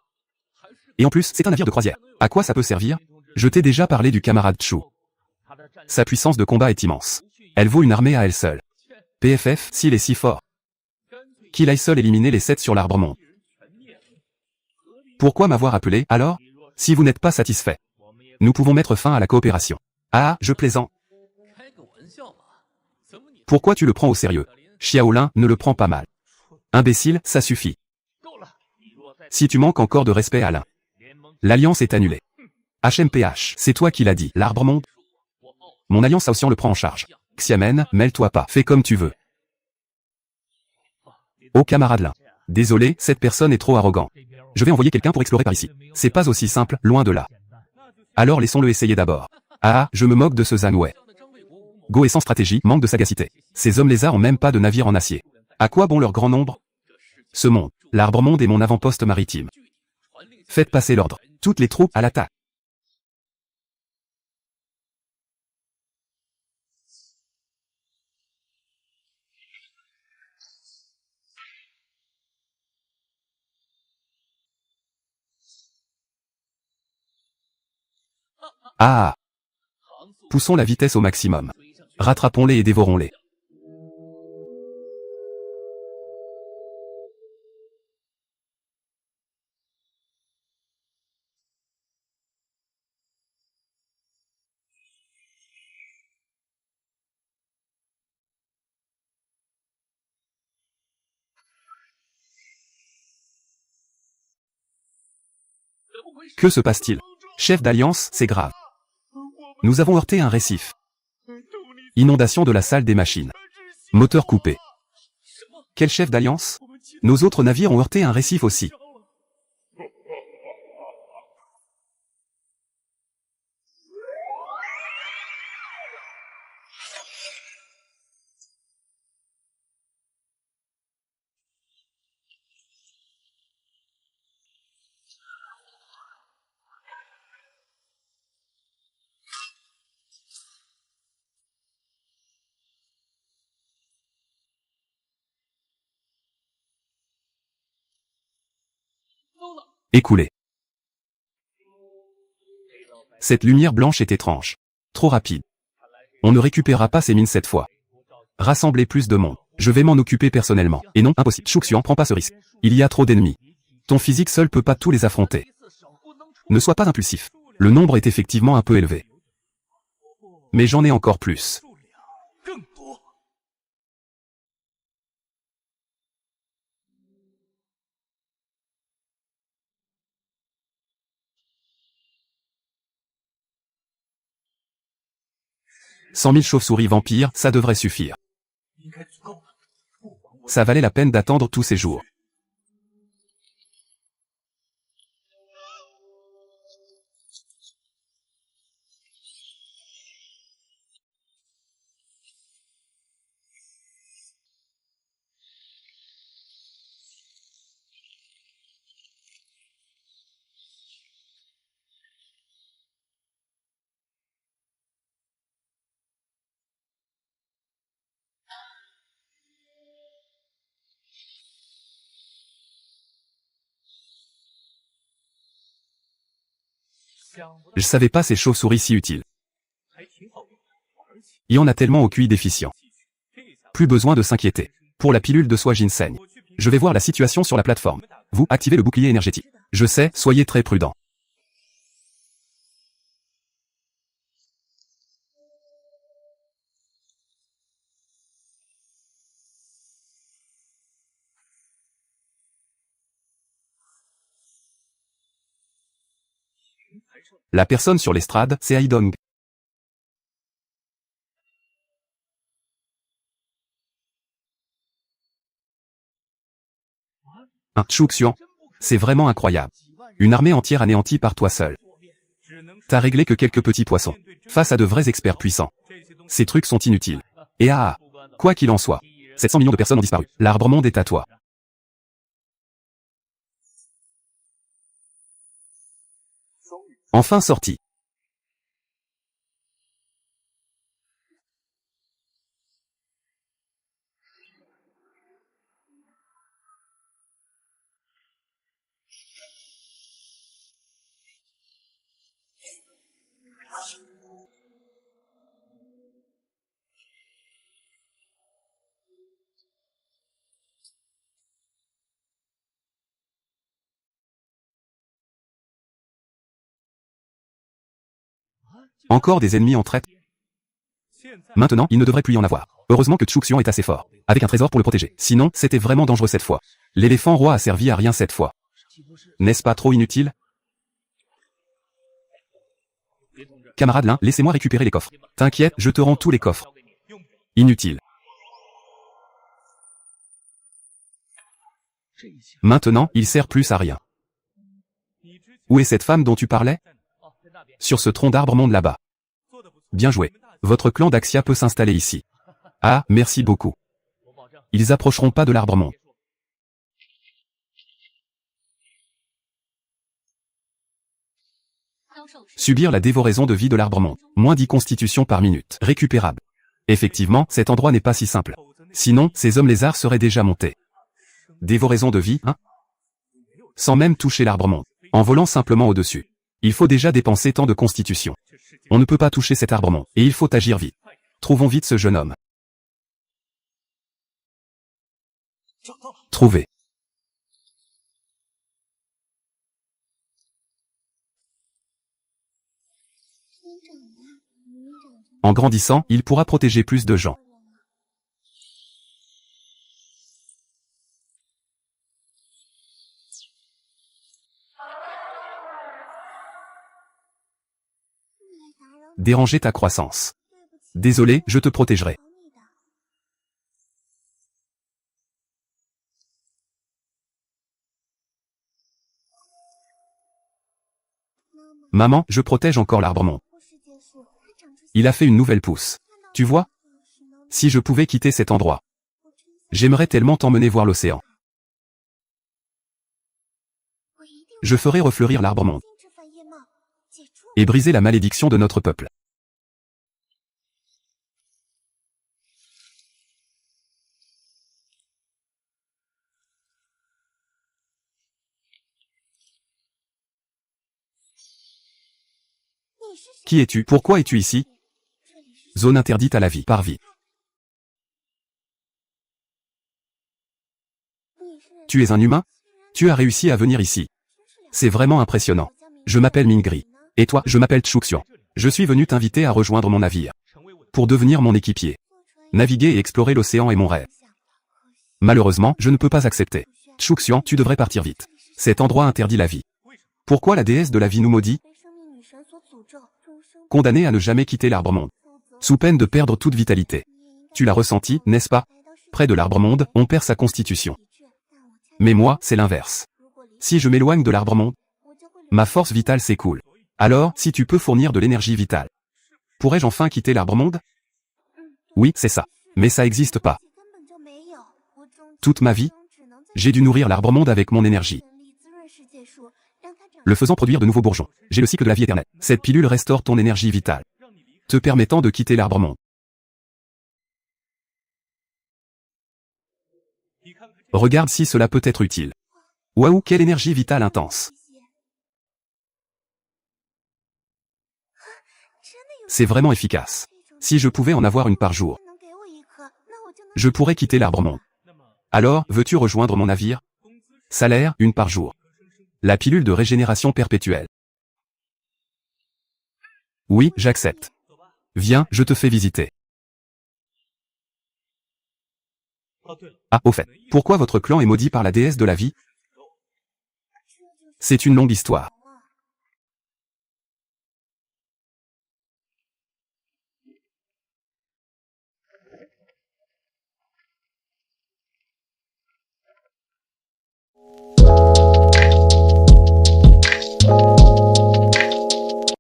Et en plus, c'est un navire de croisière. À quoi ça peut servir? Je t'ai déjà parlé du camarade Chu. Sa puissance de combat est immense. Elle vaut une armée à elle seule. PFF, s'il est si fort, qu'il aille seul éliminer les 7 sur l'arbre-monde. Pourquoi m'avoir appelé, alors? Si vous n'êtes pas satisfait, nous pouvons mettre fin à la coopération. Ah, je plaisante. Pourquoi tu le prends au sérieux? Xiaolin ne le prend pas mal. Imbécile, ça suffit. Si tu manques encore de respect à l'un, l'alliance est annulée. HMPH, c'est toi qui l'as dit, l'arbre-monde? Mon alliance Aoxian le prend en charge. Xiamen, mêle-toi pas, fais comme tu veux. Oh camarade Lin. Désolé, cette personne est trop arrogante. Je vais envoyer quelqu'un pour explorer par ici. C'est pas aussi simple, loin de là. Alors laissons-le essayer d'abord. Ah, je me moque de ce Zhang Wei. Go est sans stratégie, manque de sagacité. Ces hommes lézards ont même pas de navire en acier. À quoi bon leur grand nombre? Ce monde, l'arbre-monde est mon avant-poste maritime. Faites passer l'ordre. Toutes les troupes à l'attaque. Ah. Poussons la vitesse au maximum. Rattrapons-les et dévorons-les. Que se passe-t-il? Chef d'Alliance, c'est grave. Nous avons heurté un récif. Inondation de la salle des machines. Moteur coupé. Quel chef d'Alliance? Nos autres navires ont heurté un récif aussi. Écoulé. Cette lumière blanche est étrange. Trop rapide. On ne récupérera pas ces mines cette fois. Rassemblez plus de monde. Je vais m'en occuper personnellement. Et non, impossible. Shuxian, prends pas ce risque. Il y a trop d'ennemis. Ton physique seul peut pas tous les affronter. Ne sois pas impulsif. Le nombre est effectivement un peu élevé. Mais j'en ai encore plus. « 100 000 chauves-souris vampires, ça devrait suffire. Ça valait la peine d'attendre tous ces jours. Je savais pas ces chauves-souris si utiles. Il y en a tellement au QI déficient. Plus besoin de s'inquiéter. Pour la pilule de soie ginseng. Je vais voir la situation sur la plateforme. Vous, activez le bouclier énergétique. Je sais, soyez très prudent. La personne sur l'estrade, c'est Haidong. Un Shuxian. C'est vraiment incroyable. Une armée entière anéantie par toi seul. T'as réglé que quelques petits poissons. Face à de vrais experts puissants. Ces trucs sont inutiles. Et quoi qu'il en soit. 700 millions de personnes ont disparu. L'arbre monde est à toi. Enfin sorti. Encore des ennemis en traite. Maintenant, il ne devrait plus y en avoir. Heureusement que Shuxian est assez fort. Avec un trésor pour le protéger. Sinon, c'était vraiment dangereux cette fois. L'éléphant roi a servi à rien cette fois. N'est-ce pas trop inutile? Camarade Lin, laissez-moi récupérer les coffres. T'inquiète, je te rends tous les coffres. Inutile. Maintenant, il sert plus à rien. Où est cette femme dont tu parlais? Sur ce tronc d'arbre monde là-bas. Bien joué. Votre clan d'Axia peut s'installer ici. Ah, merci beaucoup. Ils approcheront pas de l'arbre monde. Subir la dévoraison de vie de l'arbre monde. Moins 10 constitutions par minute. Récupérable. Effectivement, cet endroit n'est pas si simple. Sinon, ces hommes lézards seraient déjà montés. Dévoraison de vie, hein? Sans même toucher l'arbre monde. En volant simplement au-dessus. Il faut déjà dépenser tant de constitutions. On ne peut pas toucher cet arbre-monde, et il faut agir vite. Trouvons vite ce jeune homme. Trouvé. En grandissant, il pourra protéger plus de gens. Déranger ta croissance. Désolé, je te protégerai. Maman, je protège encore l'arbre-monde. Il a fait une nouvelle pousse. Tu vois? Si je pouvais quitter cet endroit. J'aimerais tellement t'emmener voir l'océan. Je ferai refleurir l'arbre-monde. Et briser la malédiction de notre peuple. Qui es-tu? Pourquoi es-tu ici? Zone interdite à la vie, par vie. Tu es un humain? Tu as réussi à venir ici. C'est vraiment impressionnant. Je m'appelle Mingri. Et toi, je m'appelle Tchouxian. Je suis venu t'inviter à rejoindre mon navire. Pour devenir mon équipier. Naviguer et explorer l'océan est mon rêve. Malheureusement, je ne peux pas accepter. Tchouxian, tu devrais partir vite. Cet endroit interdit la vie. Pourquoi la déesse de la vie nous maudit? Condamné à ne jamais quitter l'arbre-monde. Sous peine de perdre toute vitalité. Tu l'as ressenti, n'est-ce pas? Près de l'arbre-monde, on perd sa constitution. Mais moi, c'est l'inverse. Si je m'éloigne de l'arbre-monde, ma force vitale s'écoule. Alors, si tu peux fournir de l'énergie vitale, pourrais-je enfin quitter l'arbre-monde? Oui, c'est ça. Mais ça n'existe pas. Toute ma vie, j'ai dû nourrir l'arbre-monde avec mon énergie. Le faisant produire de nouveaux bourgeons. J'ai le cycle de la vie éternelle. Cette pilule restaure ton énergie vitale, te permettant de quitter l'arbre-monde. Regarde si cela peut être utile. Waouh, quelle énergie vitale intense. C'est vraiment efficace. Si je pouvais en avoir une par jour, je pourrais quitter l'arbre-monde. Alors, veux-tu rejoindre mon navire? Salaire, une par jour. La pilule de régénération perpétuelle. Oui, j'accepte. Viens, je te fais visiter. Ah, au fait, pourquoi votre clan est maudit par la déesse de la vie? C'est une longue histoire.